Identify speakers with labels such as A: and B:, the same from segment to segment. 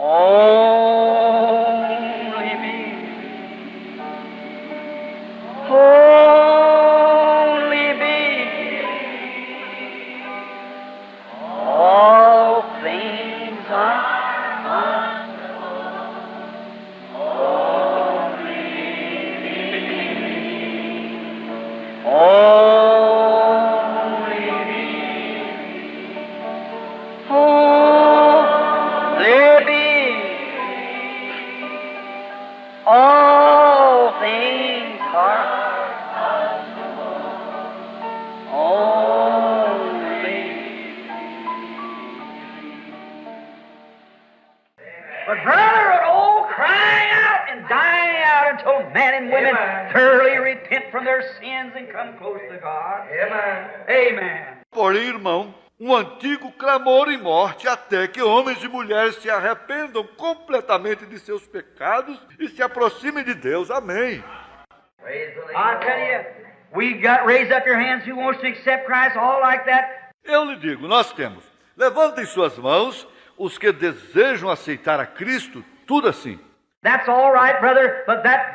A: Only me. Only me. All things are only me. Only me. Only me. All things are only. But brother, an old crying out and dying out until men and women thoroughly repent from their sins and come close to God. Amen. Amen.
B: Porém, irmão, um antigo clamor e morte até que homens e mulheres se arrependam completamente de seus pecados e se aproximem de Deus. Amém.
A: I tell you, we got raise up your hands who wants to accept Christ, all like that.
B: Eu lhe digo, nós temos. Levantem suas mãos os que desejam aceitar a Cristo, tudo assim.
A: That's all right, brother, but that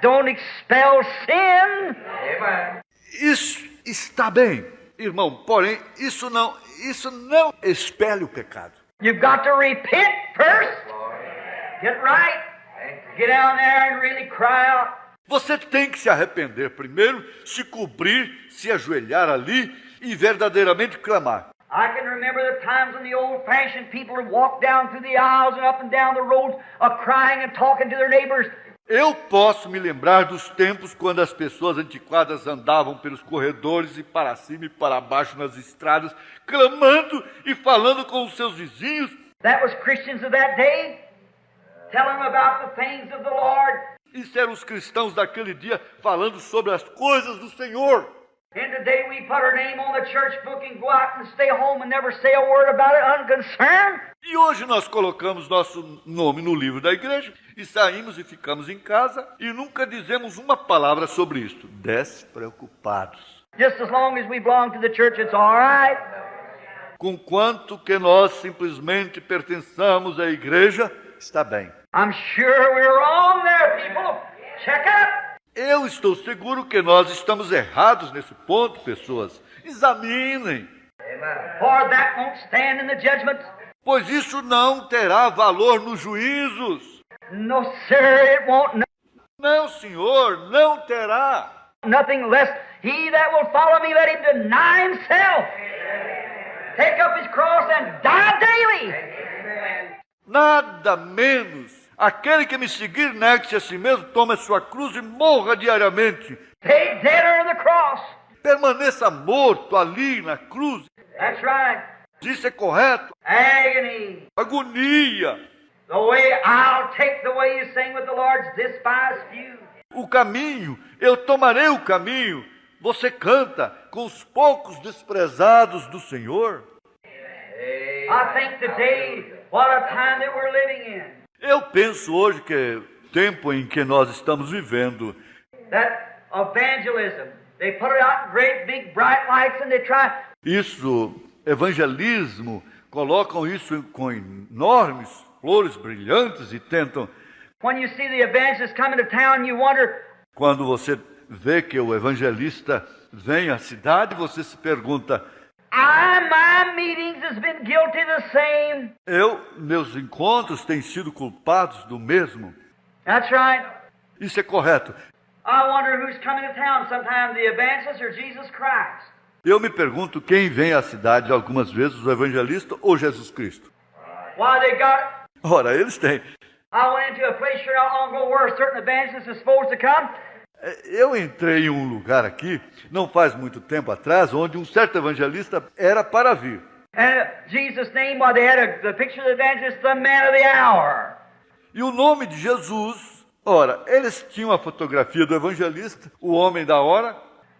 A: don't expel sin. Amen.
B: Isso está bem, irmão, porém isso não expele o pecado.
A: You've got to repent first. Get right. Get down there and really cry out.
B: Você tem que se arrepender primeiro, se cobrir, se ajoelhar ali e verdadeiramente clamar.
A: I can remember the times when the old-fashioned people would walk down through the aisles and up and down the roads, crying and talking to their neighbors.
B: Eu posso me lembrar dos tempos quando as pessoas antiquadas andavam pelos corredores e para cima e para baixo nas estradas, clamando e falando com os seus vizinhos.
A: That was Christians of that day, telling them about the things of the Lord.
B: Isso eram os cristãos daquele dia falando sobre as coisas do Senhor.
A: And today we put our name on the church book and go out and stay home and never say a word about it, unconcerned.
B: E hoje nós colocamos nosso nome no livro da igreja e saímos e ficamos em casa e nunca dizemos uma palavra sobre isto, despreocupados.
A: Just as long as we belong to the church, it's all right.
B: Conquanto que nós simplesmente pertençamos à igreja, está bem.
A: I'm sure we're wrong there, people. Check up.
B: Eu estou seguro que nós estamos errados nesse ponto, pessoas. Examinem.
A: For that won't stand in the judgment.
B: Pois isso não terá valor nos juízos.
A: No, sir, it won't.
B: Não, senhor, não terá.
A: Nothing less. He that will follow me, let him deny himself. Take up his cross and die daily.
B: Nada menos. Aquele que me seguir, negue-se a si mesmo, tome a sua cruz e morra diariamente.
A: Stay dead on the cross.
B: Permaneça morto ali na cruz.
A: That's right.
B: Isso é correto.
A: Agony.
B: Agonia.
A: The way I'll take the way you sing with the Lord's despised few.
B: O caminho, eu tomarei o caminho. Você canta com os poucos desprezados do Senhor.
A: I think today, what a time that we're living in.
B: Eu penso hoje que é o tempo em que nós estamos vivendo.
A: That evangelism, they put it out in great big bright lights and they try.
B: Isso, evangelismo, colocam isso com enormes flores brilhantes e tentam.
A: When you see the evangelist coming to town, you wonder.
B: Quando você vê que o evangelista vem à cidade, você se pergunta:
A: my meetings has been guilty the same.
B: Meus encontros têm sido culpados do mesmo.
A: That's right.
B: Isso é correto.
A: I wonder who's coming to town sometimes, the evangelist or Jesus Christ.
B: Eu me pergunto quem vem à cidade algumas vezes, o evangelista ou Jesus Cristo.
A: Why they got.
B: Ora, eles têm.
A: I went into a place here not long ago where a certain evangelist is supposed to come.
B: Eu entrei em um lugar aqui, não faz muito tempo atrás, onde um certo evangelista era para vir.
A: And Jesus' name, well, they had the picture of the evangelist, the man of the hour.
B: E o nome de Jesus, ora, eles tinham a fotografia do evangelista, o homem da hora.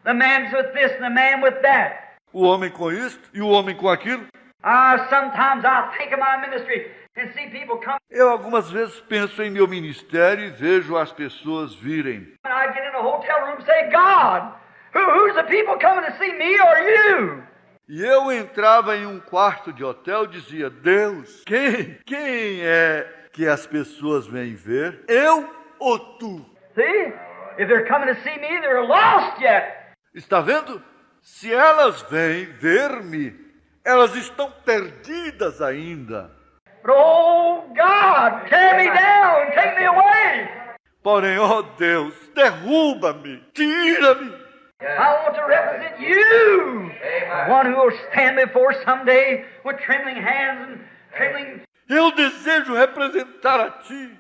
A: The man's with this and the man with that.
B: O homem com isto e o homem com aquilo.
A: Sometimes I'll think of my ministry and see people come.
B: Eu algumas vezes penso em meu ministério e vejo as pessoas virem.
A: I get in a hotel room and say, God, who's the people coming to see me or you?
B: E eu entrava em um quarto de hotel e dizia, Deus, quem é que as pessoas vêm ver? Eu ou tu?
A: See? If they're coming to see me, they're lost yet.
B: Está vendo? Se elas vêm ver-me, elas estão perdidas ainda.
A: But oh God, tear me down, take me away.
B: Porém, ó Deus, derruba-me, tira-me.
A: I want to represent you, one who will stand before someday with trembling hands and trembling.
B: Eu desejo representar a Ti,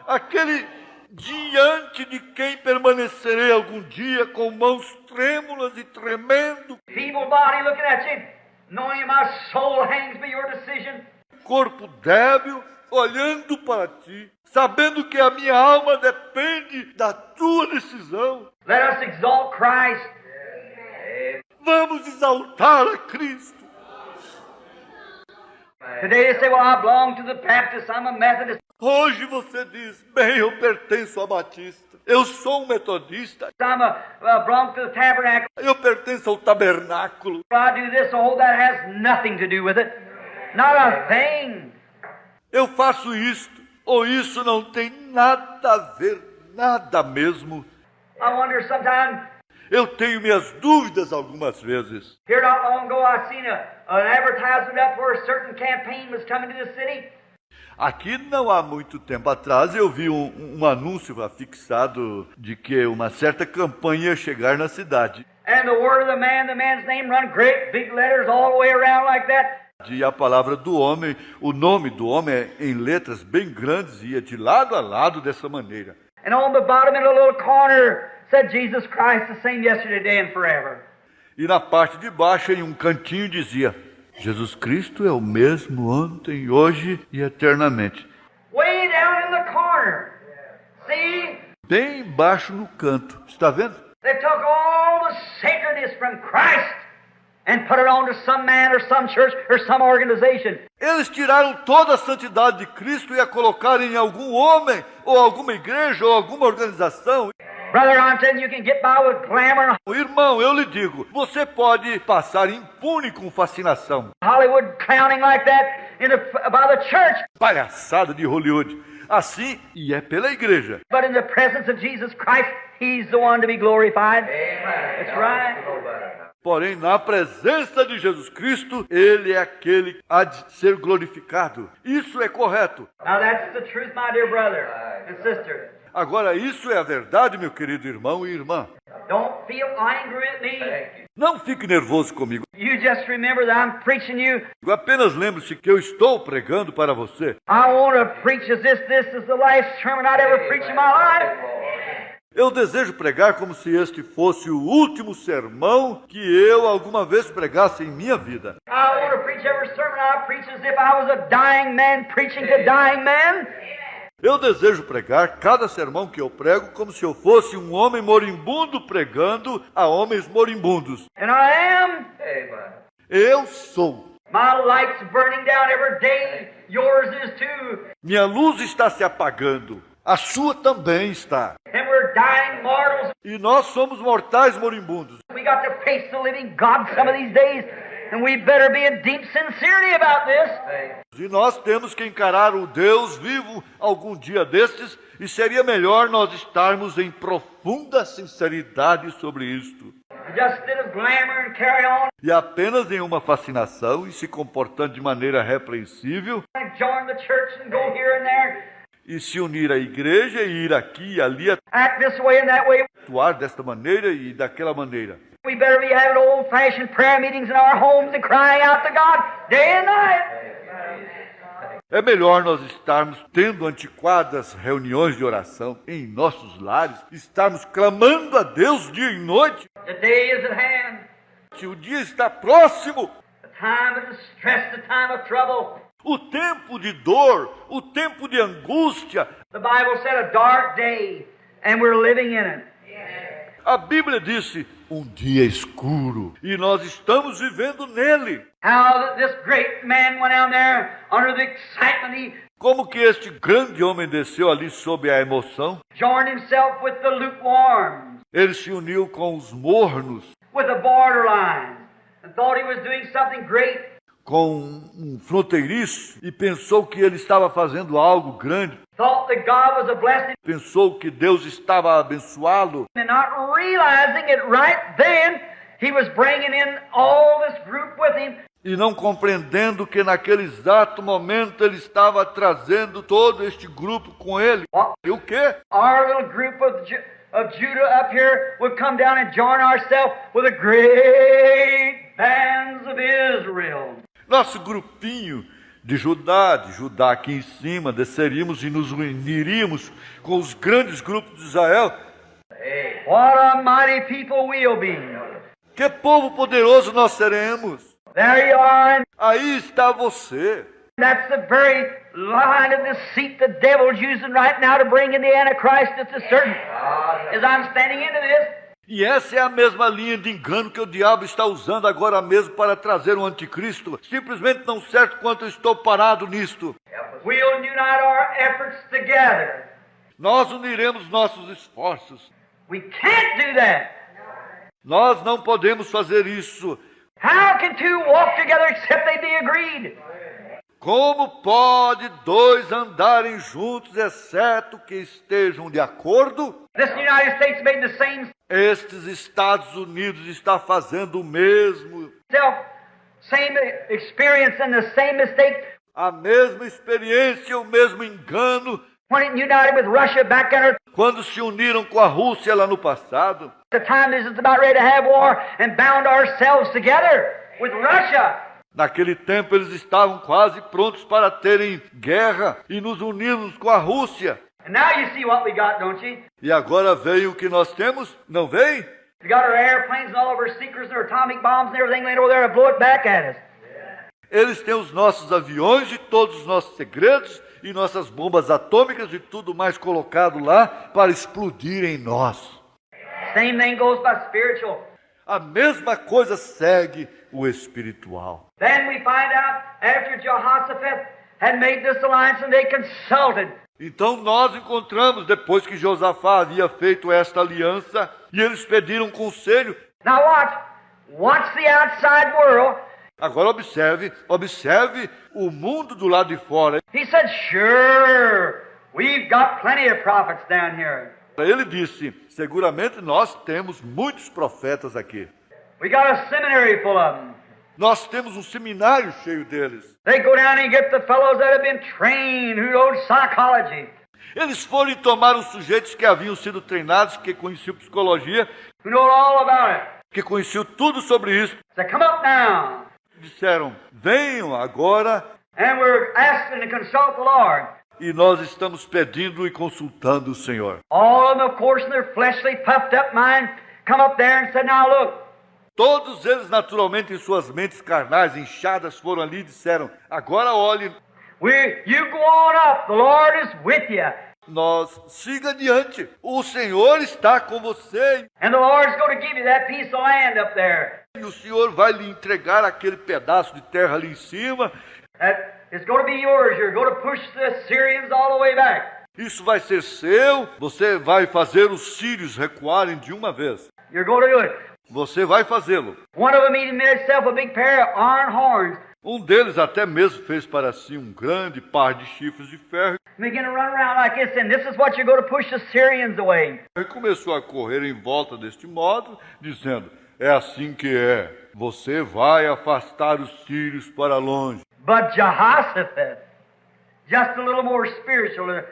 B: aquele diante de quem permanecerei algum dia com mãos trêmulas e tremendo.
A: Feeble body looking at you, knowing my soul hangs by your decision.
B: Corpo débil, olhando para Ti, sabendo que a minha alma depende da Tua decisão.
A: Let us exalt Christ.
B: Vamos exaltar a Cristo.
A: Today they say, well, I belong to the Baptist, I'm a Methodist.
B: Hoje você diz, bem, eu pertenço a Batista. Eu sou um metodista.
A: I belong to the Tabernacle.
B: Eu pertenço ao tabernáculo.
A: I do this, oh, that has nothing to do with it. Not a thing.
B: Eu faço isto, ou isso não tem nada a ver, nada mesmo.
A: I wonder sometimes.
B: Eu tenho minhas dúvidas algumas vezes.
A: Here not long ago I seen an advertisement up where a certain campaign was coming to the city.
B: Aqui não há muito tempo atrás eu vi um anúncio afixado de que uma certa campanha ia chegar na cidade.
A: And the word of the man's name run great big letters all the way around like that.
B: E a palavra do homem, o nome do homem em letras bem grandes ia de lado a lado dessa maneira.
A: And on the bottom in a little corner said Jesus Christ the same yesterday, today and forever.
B: E na parte de baixo em um cantinho dizia, Jesus Cristo é o mesmo ontem, hoje e eternamente.
A: Way down in the corner. See?
B: Bem embaixo no canto. Está vendo?
A: They took all the sacredness from Christ and put it on to some man or some church or some organization.
B: Eles tiraram toda a santidade de Cristo e a colocaram em algum homem, ou alguma igreja, ou alguma organização.
A: Brother, I'm telling you, you can get by with glamour.
B: Irmão, eu lhe digo, você pode passar impune com fascinação.
A: Hollywood clowning like that by the church.
B: Palhaçada de Hollywood. Assim, e é pela igreja.
A: But in the presence of Jesus Christ, He's the one to be glorified. Amen. That's right.
B: Porém, na presença de Jesus Cristo, Ele é aquele que há de ser glorificado. Isso é correto.
A: Now that's the truth, my dear brother and sister.
B: Agora, isso é a verdade, meu querido irmão e irmã.
A: Don't feel angry at me.
B: Não fique nervoso comigo.
A: You just remember that I'm preaching you.
B: Apenas lembre-se que eu estou pregando para você.
A: I want to preach as this is the last sermon I'd ever preach in my life.
B: Eu desejo pregar como se este fosse o último sermão que eu alguma vez pregasse em minha vida.
A: I want to preach every sermon I preach as if I was a dying man preaching to dying men.
B: Eu desejo pregar cada sermão que eu prego como se eu fosse um homem moribundo pregando a homens moribundos.
A: And I am.
B: Eu sou.
A: My light's burning down every day. Yours is too.
B: Minha luz está se apagando. A sua também está.
A: And we're dying mortals.
B: E nós somos mortais moribundos.
A: We got to face the living God some of these days. And we better be in deep sincerity about this.
B: E nós temos que encarar o Deus vivo algum dia destes, e seria melhor nós estarmos em profunda sinceridade sobre isto.
A: Just instead of glamour and carry on.
B: E apenas em uma fascinação e se comportando de maneira repreensível.
A: And join the church and go here and there.
B: E se unir à igreja e ir aqui e ali,
A: Act this way and that way.
B: atuar desta maneira e daquela maneira.
A: We better be having old-fashioned prayer meetings in our homes and crying out to God day and night.
B: É melhor nós estarmos tendo antiquadas reuniões de oração em nossos lares, estarmos clamando a Deus dia e noite.
A: The day is at hand.
B: Se o dia está próximo,
A: The time of distress, the time of trouble.
B: o tempo de dor, o tempo de angústia.
A: The Bible said a dark day, and we're living in it.
B: A Bíblia disse, um dia escuro, e nós estamos vivendo nele.
A: How that this great man went down there under the excitement.
B: Como que este grande homem desceu ali sob a emoção?
A: Joined himself with the lukewarm,
B: Ele se uniu com os mornos,
A: with the borderline, thought he was doing something great.
B: Com um fronteiriço e pensou que ele estava fazendo algo grande.
A: Thought that God was a blessing.
B: Pensou que Deus estava a abençoá-lo.
A: And not realizing it right then, he was bringing in all this group with him.
B: E não compreendendo que naquele exato momento ele estava trazendo todo este grupo com ele. E o quê?
A: Our little group of Judah up here would come down and join ourselves with the great bands of Israel.
B: Nosso grupinho de Judá aqui em cima, desceríamos e nos uniríamos com os grandes grupos de Israel.
A: What a mighty people we'll be.
B: Que povo poderoso nós seremos.
A: There you are.
B: Aí está você.
A: That's the very line of deceit the devil's using right now to bring in the Antichrist. It's a certain. As I'm standing into this.
B: E essa é a mesma linha de engano que o diabo está usando agora mesmo para trazer um anticristo. Simplesmente não certo quanto eu estou parado nisto.
A: We'll unite our efforts together.
B: Nós uniremos nossos esforços.
A: We can't do that.
B: Nós não podemos fazer isso.
A: How can two walk together except they be agreed?
B: Como pode dois andarem juntos, exceto que estejam de acordo?
A: This United States made the same
B: Estes Estados Unidos está fazendo o mesmo.
A: same experience and the same mistake.
B: A mesma experiência, o mesmo engano.
A: When it united with Russia back in
B: Quando se uniram com a Rússia lá no passado.
A: the time this is about ready to have war and bound ourselves together with Russia.
B: Naquele tempo eles estavam quase prontos para terem guerra e nos unirmos com a Rússia.
A: And now you see what we got, don't you?
B: E agora veio o que nós temos? Não veio?
A: We got our airplanes and all of our seekers and our atomic bombs and everything laying over there to blow it back at us.
B: Eles têm os nossos aviões e todos os nossos segredos e nossas bombas atômicas e tudo mais colocado lá para explodir em nós.
A: Same thing goes by spiritual.
B: A mesma coisa segue o espiritual.
A: Then we find out after Jehoshaphat had made this alliance and they consulted.
B: Então nós encontramos, depois que Josafá havia feito esta aliança, e eles pediram conselho.
A: Now watch the outside world.
B: Agora observe o mundo do lado de fora.
A: He said, sure, we've got plenty of prophets down here.
B: Ele disse, seguramente nós temos muitos profetas aqui.
A: We got a seminary full of them.
B: Nós temos um seminário cheio deles.
A: They go down and get the fellows that have been trained, who know psychology.
B: Eles foram e tomaram os sujeitos que haviam sido treinados, que conheciam psicologia,
A: Who know all about it.
B: que conheciam tudo sobre isso.
A: Say, come up now.
B: Disseram, venham agora.
A: And we're asking to consult the Lord.
B: E nós estamos pedindo e consultando o Senhor.
A: All of them, of course, in their fleshly, puffed up mind, come up there and said, now look.
B: Todos eles, naturalmente, em suas mentes carnais, inchadas, foram ali e disseram, agora olhe,
A: You go on up. The Lord is with you.
B: nós siga adiante. O Senhor está com você.
A: And the Lord's going to give you that piece of land up there.
B: E o Senhor vai lhe entregar aquele pedaço de terra ali em cima.
A: That is going to be yours. You're going to push the Syrians all the way back.
B: Isso vai ser seu. Você vai fazer os sírios recuarem de uma vez.
A: You're going to do it.
B: Você vai fazê-lo.
A: One of them even made himself a big pair of iron horns.
B: Um deles até mesmo fez para si um grande par de chifres de ferro.
A: Began to run around like this, and this is what you're going to push the Syrians away.
B: E começou a correr em volta deste modo, dizendo, é assim que é. Você vai afastar os sírios para longe.
A: But Jehoshaphat, just a little more spiritual,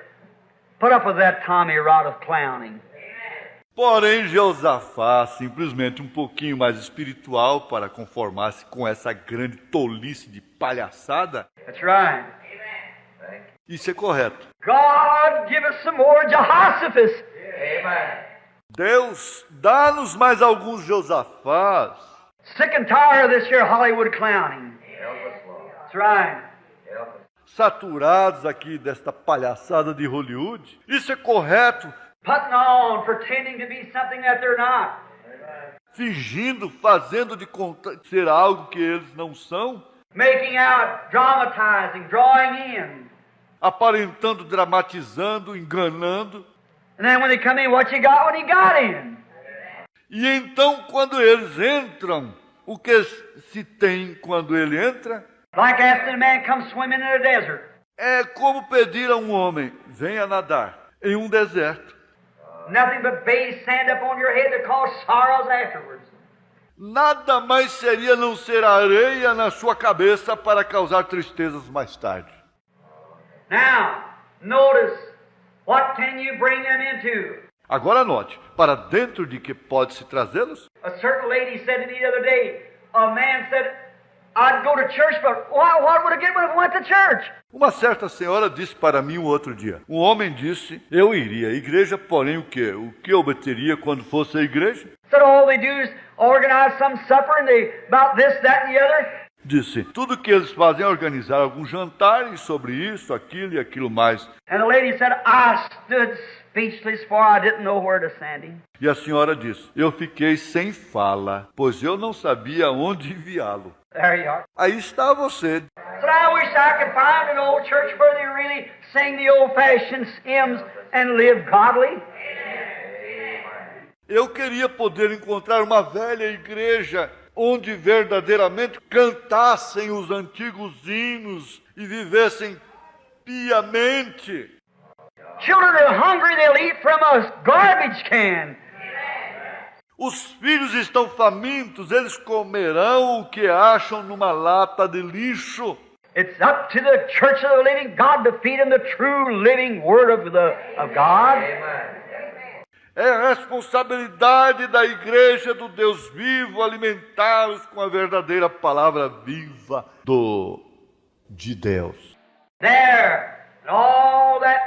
A: put up with that Tommy rod of clowning.
B: Porém, Josafá, simplesmente um pouquinho mais espiritual para conformar-se com essa grande tolice de palhaçada.
A: That's right.
B: Isso é correto.
A: God, give us some more Jehoshaphat. Amen.
B: Deus, dá-nos mais alguns Josafás.
A: Sick and tired of this here Hollywood clowning. That's right.
B: Saturados aqui desta palhaçada de Hollywood. Isso é correto.
A: Putting on, pretending to be something that they're not.
B: Fingindo, fazendo de conta ser algo que eles não são.
A: Making out, dramatizing, drawing in.
B: Aparentando, dramatizando, enganando.
A: And then when they come in, what you got when you got in?
B: E então, quando eles entram, O que se tem quando ele entra?
A: Like asking a man come swimming in a desert.
B: É como pedir a um homem, venha nadar em um deserto.
A: Nothing but base sand up on your head to cause sorrows afterwards.
B: Nada mais seria não ser areia na sua cabeça para causar tristezas mais tarde.
A: Now, notice, what can you bring them into?
B: Agora note, para dentro de que pode-se trazê-los?
A: A certain lady said to me the other day, a man said, I'd go to church, but what would I get when I went to church?
B: Uma certa senhora disse para mim um outro dia. Um homem disse, eu iria à igreja, porém o quê? O que eu obteria quando fosse à igreja?
A: Said all they do is organize some supper and they about this, that and the other.
B: Disse, tudo que eles fazem é organizar algum jantar e sobre isso, aquilo e aquilo mais.
A: And the lady said, I stood speechless for I didn't know where to send him.
B: E a senhora disse, eu fiquei sem fala, pois eu não sabia onde enviá-lo.
A: There you are.
B: Aí está você.
A: Said, I wish I could find an old church where they really sing the old-fashioned hymns and live godly.
B: Eu queria poder encontrar uma velha igreja onde verdadeiramente cantassem os antigos hinos e vivessem piamente.
A: Children are hungry, they'll eat from a garbage can.
B: Os filhos estão famintos, eles comerão o que acham numa lata de lixo.
A: It's up to the church of the living God to feed them the true living word of God.
B: É responsabilidade da igreja do Deus vivo alimentá-los com a verdadeira palavra viva de Deus.
A: There, all that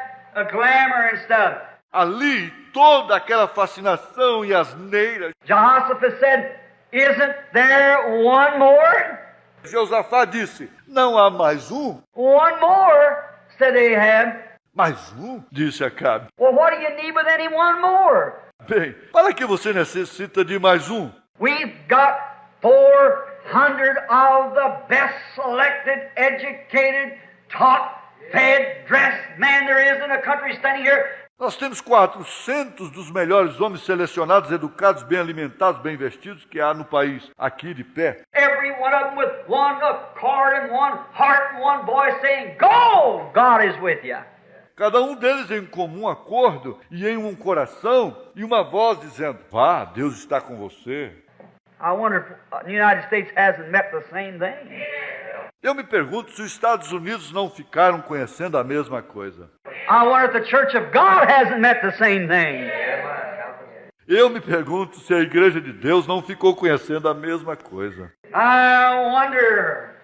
A: glamour and stuff.
B: Ali, toda aquela fascinação e asneira.
A: Jehoshaphat said, isn't there one more?
B: Josafá disse, não há mais um?
A: One more, said Ahab.
B: Mais um? Disse Acabe.
A: Well, what do you need with any one more?
B: Bem, para que você necessita de mais um?
A: We've got 400 of the best selected, educated, taught, fed, dressed men there is in the country standing here.
B: Nós temos 400 dos melhores homens selecionados, educados, bem alimentados, bem vestidos que há no país, aqui de pé.
A: Every one of them with one accord and one heart and one voice saying, Go! God is with you.
B: Cada um deles em comum acordo e em um coração e uma voz dizendo, vá, Deus está com você.
A: I wonder if the United States hasn't met the same thing.
B: Eu me pergunto se os Estados Unidos não ficaram conhecendo a mesma coisa.
A: I wonder if the Church of God hasn't met the same thing.
B: Eu me pergunto se a Igreja de Deus não ficou conhecendo a mesma coisa.
A: I wonder.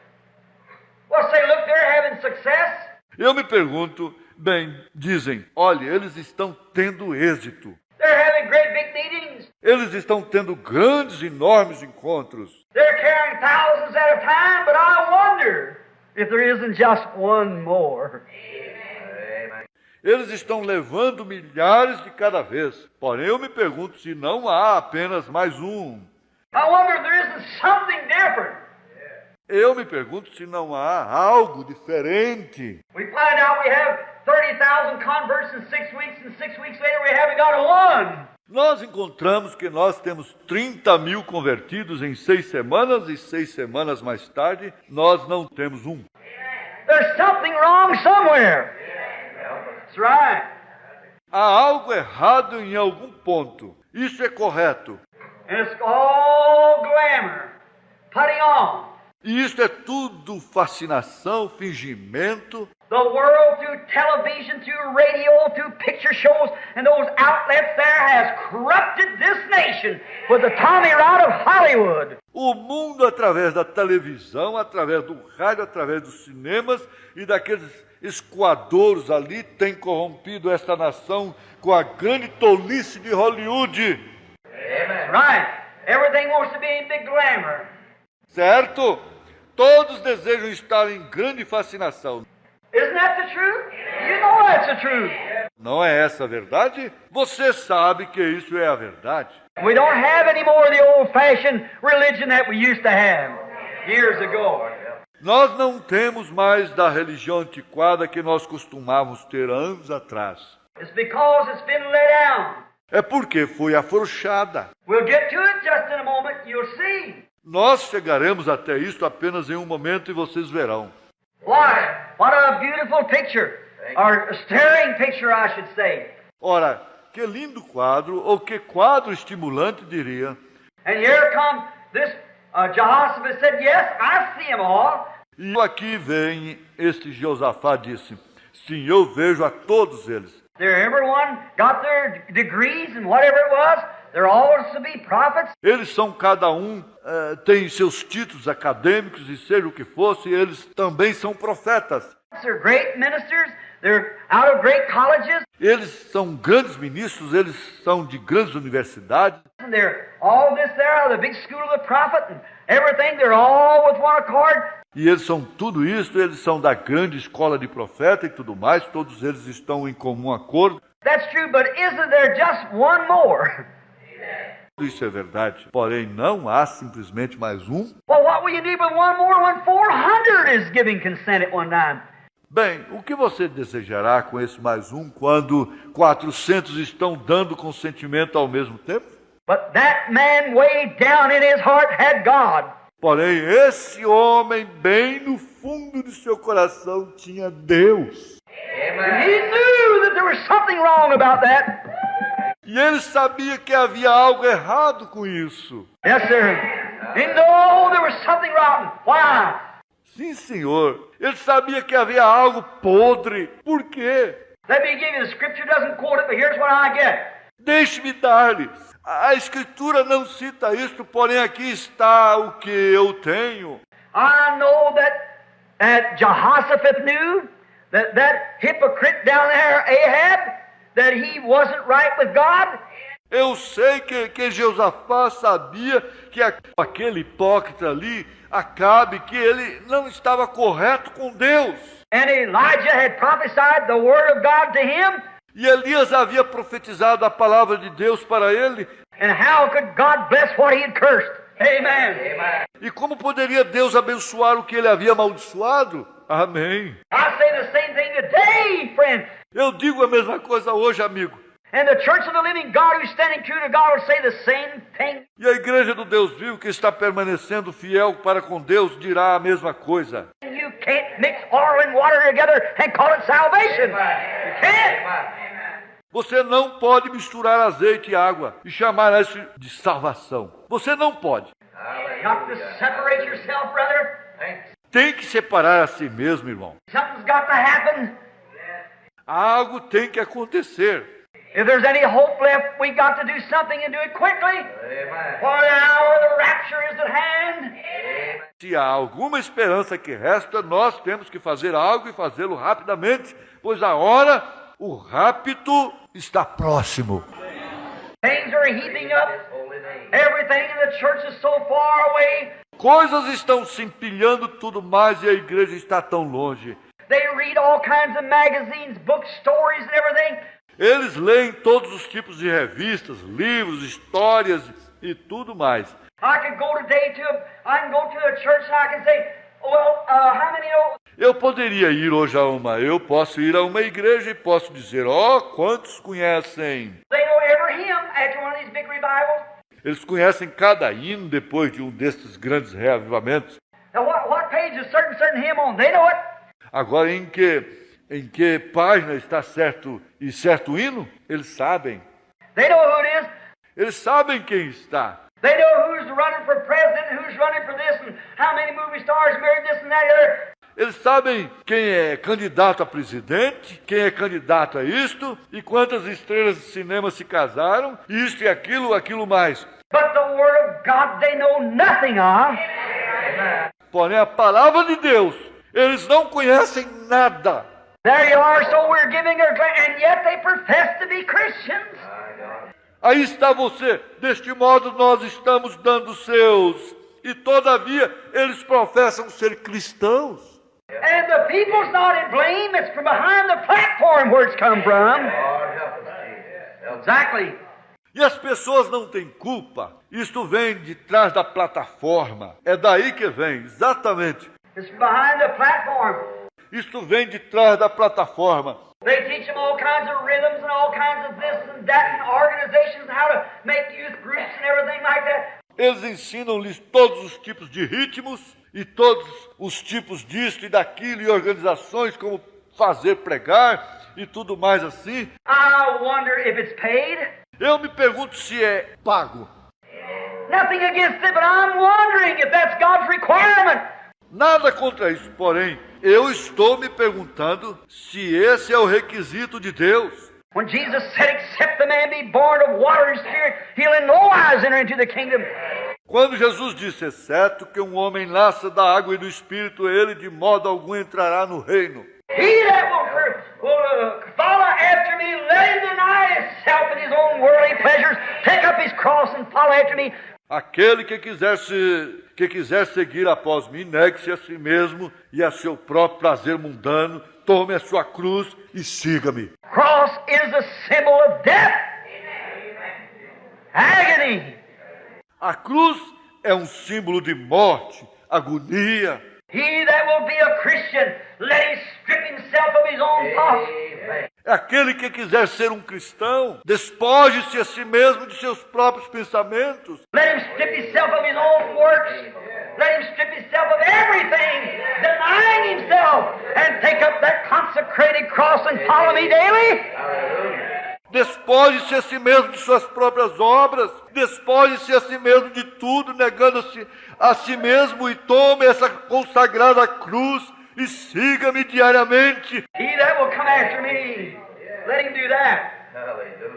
A: Well, say, look, they're having success.
B: Eu me pergunto, bem, dizem, olha, eles estão tendo êxito.
A: They're having great big meetings.
B: Eles estão tendo grandes, enormes encontros.
A: They're carrying thousands at a time, but I wonder if there isn't just one more.
B: Eles estão levando milhares de cada vez. Porém, eu me pergunto se não há apenas mais um.
A: I wonder if there isn't something different.
B: Eu me pergunto se não há algo diferente.
A: We find out we have 30,000 converts in 6 weeks, and 6 weeks later we haven't got one.
B: Nós encontramos que nós temos 30 mil convertidos em 6 semanas e 6 semanas mais tarde nós não temos um.
A: There's something wrong somewhere. That's right.
B: Há algo errado em algum ponto. Isso é correto.
A: And it's all glamour, putting on.
B: E isso é tudo fascinação, fingimento.
A: The world through television, through radio, through picture shows, and those outlets there has corrupted this nation with the Tommy Rod of Hollywood.
B: O mundo através da televisão, através do rádio, através dos cinemas e daqueles escoadouros ali tem corrompido esta nação com a grande tolice de Hollywood.
A: Amen. Right. Everything wants to be in big glamour.
B: Certo? Todos desejam estar em grande fascinação.
A: Isn't that the truth? You know that's the truth.
B: Não é essa a verdade? Você sabe que isso é a verdade.
A: We don't have any more of the old-fashioned religion that we used to have years ago.
B: Nós não temos mais da religião antiquada que nós costumávamos ter anos atrás.
A: It's because it's been let down.
B: É porque foi afrouxada.
A: We'll get to it just in a moment, you'll see.
B: Nós chegaremos até isto apenas em um momento e vocês verão.
A: Why? What a beautiful picture. Or a stirring picture, I should say.
B: Ora, que lindo quadro, ou que quadro estimulante, diria.
A: And here come this Jehoshaphat said, yes, I see them all.
B: E aqui vem este Josafá disse, sim, eu vejo a todos eles.
A: Everyone got their degrees and whatever it was. They're all to be prophets.
B: Eles são cada um, tem seus títulos acadêmicos e seja o que fosse, eles também são profetas.
A: They're great ministers. They're out of great colleges.
B: Eles são grandes ministros, eles são de grandes universidades.
A: And they're all this there out of the big school of the prophet and everything. They're all with one accord.
B: E eles são tudo isso, eles são da grande escola de profeta e tudo mais, todos eles estão em comum acordo.
A: That's true, but isn't there just one more?
B: Isso é verdade, porém não há simplesmente mais um.
A: Well, what will you do with one more when 400 is giving consent at one time?
B: Bem, o que você desejará com esse mais um quando 400 estão dando consentimento ao mesmo tempo?
A: But that man way down in his heart had God.
B: Porém, esse homem, bem no fundo de seu coração, tinha Deus.
A: And he knew that there was something wrong about that.
B: E ele sabia que havia algo errado com isso.
A: Yes, sir. He knew there was something wrong. Why?
B: Sim, senhor. Ele sabia que havia algo podre. Por quê?
A: Let me give you the scripture. Doesn't quote it, but here's what I get.
B: Deixe-me dar-lhes. A Escritura não cita isto, porém aqui está o que eu tenho.
A: I know that Jehoshaphat knew that hypocrite down there, Ahab, that he wasn't right with God.
B: Eu sei que Josafá sabia que aquele hipócrita ali, Acabe, que ele não estava correto com Deus.
A: And Elijah had prophesied the word of God to him.
B: E Elias havia profetizado a palavra de Deus para ele.
A: And how could God bless what he had cursed? Amen. Amen.
B: E como poderia Deus abençoar o que ele havia amaldiçoado? Amém.
A: I say the same thing today, friend.
B: Eu digo a mesma coisa hoje, amigo.
A: And the church of the living God who's standing true to God will say the same thing.
B: E a igreja do Deus vivo que está permanecendo fiel para com Deus dirá a mesma coisa.
A: You can't mix oil and water together and call it salvation. You can't.
B: Você não pode misturar azeite e água e chamar isso de salvação. Você não pode.
A: Got to separate yourself, brother.
B: Tem que separar a si mesmo, irmão.
A: Something's got to happen.
B: Algo tem que acontecer.
A: If there's any hope left, we got to do something and do it quickly. For the hour of the rapture is at hand.
B: Se há alguma esperança que resta, nós temos que fazer algo e fazê-lo rapidamente, pois a hora, o rapto, está próximo.
A: Things are heaping up. Everything in the church is so far away.
B: Coisas estão se empilhando tudo mais e a igreja está tão longe.
A: They read all kinds of magazines, books, stories and everything.
B: Eles leem todos os tipos de revistas, livros, histórias e tudo mais.
A: I can go to a church and I can say, well, how many know?
B: Eu poderia ir hoje eu posso ir a uma igreja e posso dizer, quantos conhecem?
A: They know every hymn after one of these big revivals.
B: Eles conhecem cada hino depois de um destes grandes reavivamentos.
A: Now what page is certain hymn on? They know it.
B: Agora, em que página está certo hino? Eles sabem.
A: They know who it is.
B: Eles sabem quem está.
A: They know who's running for president, who's running for this, and how many movie stars married this and that and other.
B: Eles sabem quem é candidato a presidente, quem é candidato a isto, e quantas estrelas de cinema se casaram, isto e aquilo mais.
A: But the Word of God they know nothing of.
B: Porém, a palavra de Deus, eles não conhecem nada.
A: There you are, so we're giving our and yet they profess to be Christians.
B: Aí está você, deste modo nós estamos dando seus, e todavia eles professam ser cristãos.
A: And the people's not in blame, it's from behind the platform where it's come from. Exactly.
B: E as pessoas não têm culpa, isto vem de trás da plataforma, é daí que vem, exatamente.
A: It's behind the platform.
B: Isto vem de trás da plataforma.
A: They teach them all kinds of rhythms and all kinds of this and that and organizations, how to make youth groups and everything like that.
B: eles ensinam-lhes todos os tipos de ritmos e todos os tipos disso e daquilo, e organizações como fazer pregar e tudo mais assim.
A: I wonder if it's paid.
B: Eu me pergunto se é pago.
A: Nothing against it, but I'm wondering if that's God's requirement.
B: Nada contra isso, porém, eu estou me perguntando se esse é o requisito de Deus.
A: When Jesus said, except the man be born of water and spirit, he'll in no wise enter into the kingdom.
B: Quando Jesus disse, exceto que um homem nasça da água e do Espírito, ele de modo algum entrará no reino.
A: He that will follow after me, let him deny himself and his own worldly pleasures, take up his cross and follow after me.
B: Aquele que quiser seguir após mim, negue-se a si mesmo e a seu próprio prazer mundano, tome a sua cruz e siga-me.
A: Cross is a symbol of death, agony.
B: A cruz é um símbolo de morte, agonia.
A: He that will be a Christian, let him strip himself of his own thoughts.
B: Aquele que quiser ser um cristão, despoje-se a si mesmo de seus próprios pensamentos.
A: Let him strip himself of his own works. Let him strip himself of everything, denying himself, and take up that consecrated cross and follow me daily.
B: Despoje-se a si mesmo de suas próprias obras, despoje-se a si mesmo de tudo, negando-se a si mesmo, e tome essa consagrada cruz e siga-me diariamente.
A: He that will come after me, let him do that.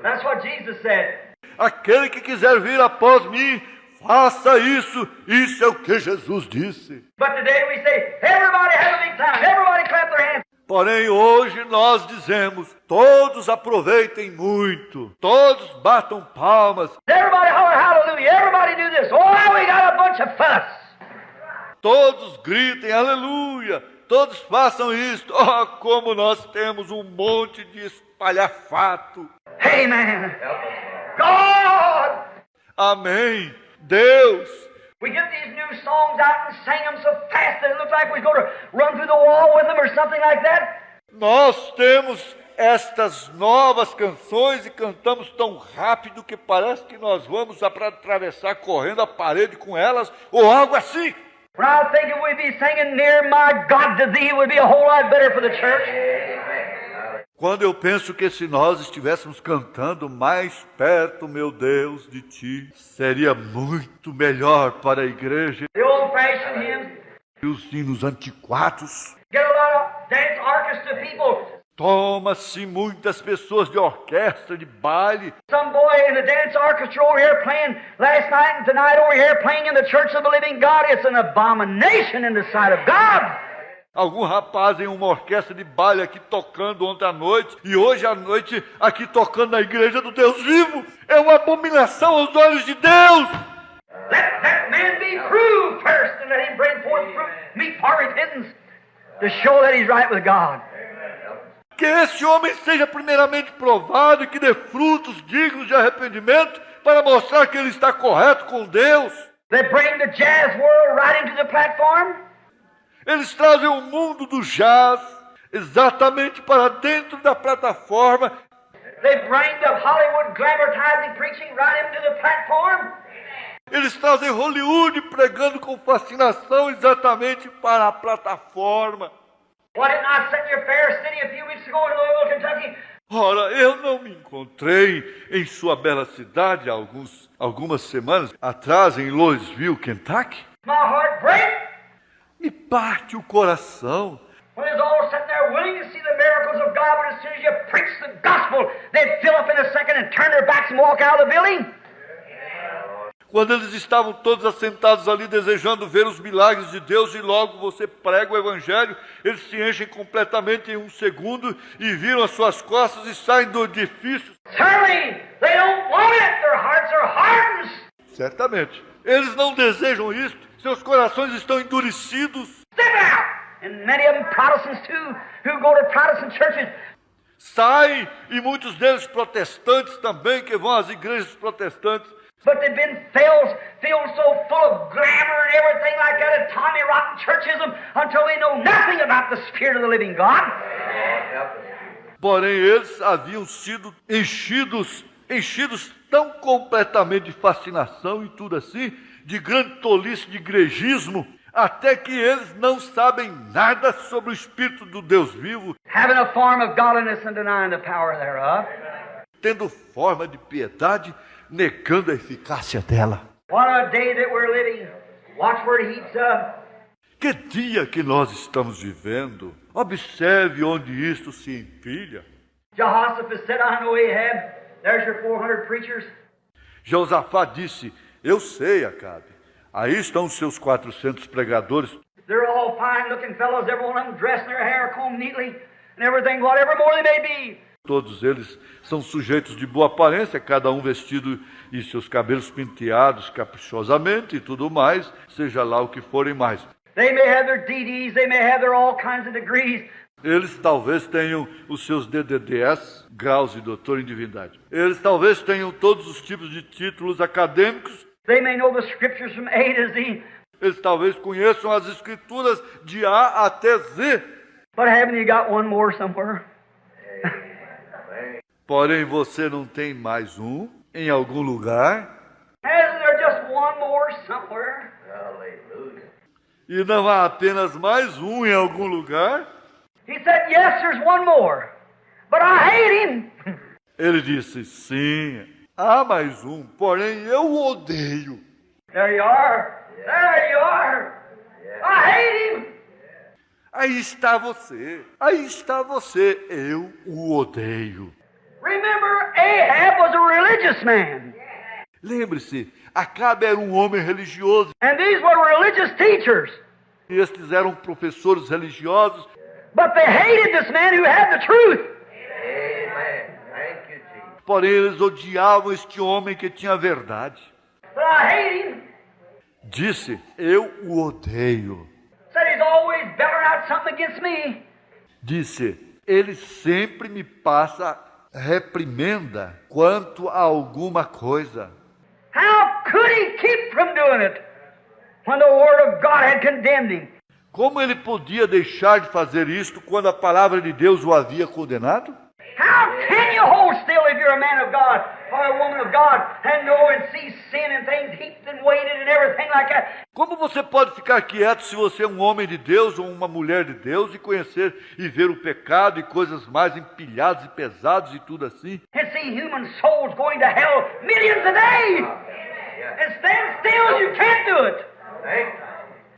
A: That's what Jesus said.
B: Aquele que quiser vir após mim, faça isso. Isso é o que Jesus disse.
A: But today we say, everybody have a big time, everybody clap their hands.
B: Porém, hoje nós dizemos, todos aproveitem muito, todos batam palmas,
A: Everybody holler hallelujah, everybody do this. Oh, we got a bunch of fuss.
B: todos gritem aleluia, todos façam isto. Oh, como nós temos um monte de espalhafato.
A: Amen. God!
B: Amém. Deus.
A: We get these new songs out and sing them so fast that it looks like we're going to run through the wall with them or something like that.
B: Nós temos estas novas canções e cantamos tão rápido que parece que nós vamos atravessar correndo a parede com elas ou algo assim.
A: When I think if we'd be singing near my God to thee, it would be a whole lot better for the church.
B: Quando eu penso que se nós estivéssemos cantando mais perto, meu Deus, de Ti, seria muito melhor para a igreja.
A: The old-fashioned hymns,
B: E os hinos antiquados.
A: get a lot of dance orchestra people.
B: Toma-se muitas pessoas de orquestra, de baile.
A: Some boy in the dance orchestra over here playing last night and tonight over here playing in the church of the living God. It's an abomination in the sight of God.
B: Algum rapaz em uma orquestra de baile aqui tocando ontem à noite e hoje à noite aqui tocando na igreja do Deus vivo. É uma abominação aos olhos de Deus.
A: Let that man be proved first and let him bring forth fruit meet for repentance to show that he's right with God.
B: Que esse homem seja primeiramente provado e que dê frutos dignos de arrependimento para mostrar que ele está correto com Deus.
A: They bring the jazz world right into the platform.
B: Eles trazem o mundo do jazz exatamente para dentro da plataforma.
A: They bring the Hollywood glamorizing preaching right into the platform.
B: Eles trazem Hollywood pregando com fascinação exatamente para a plataforma.
A: Why didn't I sit in your fair city a few weeks ago in Louisville, Kentucky?
B: Ora, eu não me encontrei em sua bela cidade há algumas semanas atrás em Louisville, Kentucky.
A: My heart breaks
B: Me parte o coração.
A: when it's all sitting there willing to see the miracles of God, but as soon as you preach the gospel, they'd fill up in a second and turn their backs and walk out of the building.
B: Quando eles estavam todos assentados ali desejando ver os milagres de Deus e logo você prega o evangelho, eles se enchem completamente em um segundo e viram as suas costas e saem do edifício.
A: Certainly, they don't want it. Their hearts are hardened.
B: Certamente. Eles não desejam isso. Seus corações estão endurecidos.
A: Step out. And many of them Protestants too, who go to Protestant churches.
B: Saem, e muitos deles protestantes também, que vão às igrejas protestantes.
A: But they've been filled so full of glamour and everything like that of Tommy Rotten churchism until they know nothing about the Spirit of the living God.
B: Porém, eles haviam sido enchidos tão completamente de fascinação e tudo assim, de grande tolice de igrejismo, até que eles não sabem nada sobre o Espírito do Deus vivo,
A: having a form of godliness and denying the power thereof.
B: tendo forma de piedade, negando a eficácia dela.
A: What a day that we're living. Watch where it heats up.
B: Que dia que nós estamos vivendo! Observe onde isto se empilha.
A: Jehoshaphat said, I know Ahab. There's your 400 preachers.
B: Josafá disse, eu sei, Acabe. Aí estão os seus 400 pregadores.
A: They're all fine-looking fellows, every one of them dressed in their hair combed neatly and everything, whatever more they may be.
B: Todos eles são sujeitos de boa aparência, cada um vestido e seus cabelos penteados caprichosamente e tudo mais, seja lá o que forem mais.
A: They may have their DDs, they may have their all kinds of degrees.
B: Eles talvez tenham os seus DDDS, graus de doutor em divindade. Eles talvez tenham todos os tipos de títulos acadêmicos.
A: They may know the scriptures from A to Z.
B: Eles talvez conheçam as escrituras de A até Z.
A: But haven't you got one more somewhere?
B: Porém, você não tem mais um em algum lugar?
A: Hasn't there just one more somewhere?
B: E não há apenas mais um em algum lugar?
A: He said, yes, there's one more. But I hate him.
B: Ele disse, sim, há mais um, porém eu o odeio.
A: There you are. There you are. I hate him.
B: Aí está você, eu o odeio.
A: Remember, Ahab was a religious man.
B: Lembre-se, Acabe era um homem religioso.
A: And these were religious teachers.
B: E estes eram professores religiosos.
A: But they hated this man who had the truth.
B: Porém, eles odiavam este homem que tinha a verdade.
A: But I hate him.
B: Disse, eu o odeio.
A: Said he's always belling out something against me.
B: Disse, ele sempre me passa reprimenda quanto a alguma coisa.
A: How could he keep from doing it when the Word of God had condemned him?
B: Como ele podia deixar de fazer isto quando a palavra de Deus o havia condenado?
A: How can you hold still if you're a man of God or a woman of God and know and see sin and things heaped and weighted and everything like that?
B: Como você pode ficar quieto se você é um homem de Deus ou uma mulher de Deus e conhecer e ver o pecado e coisas mais empilhadas e pesadas e tudo assim?
A: And see human souls going to hell millions a day and stand still, you can't do it.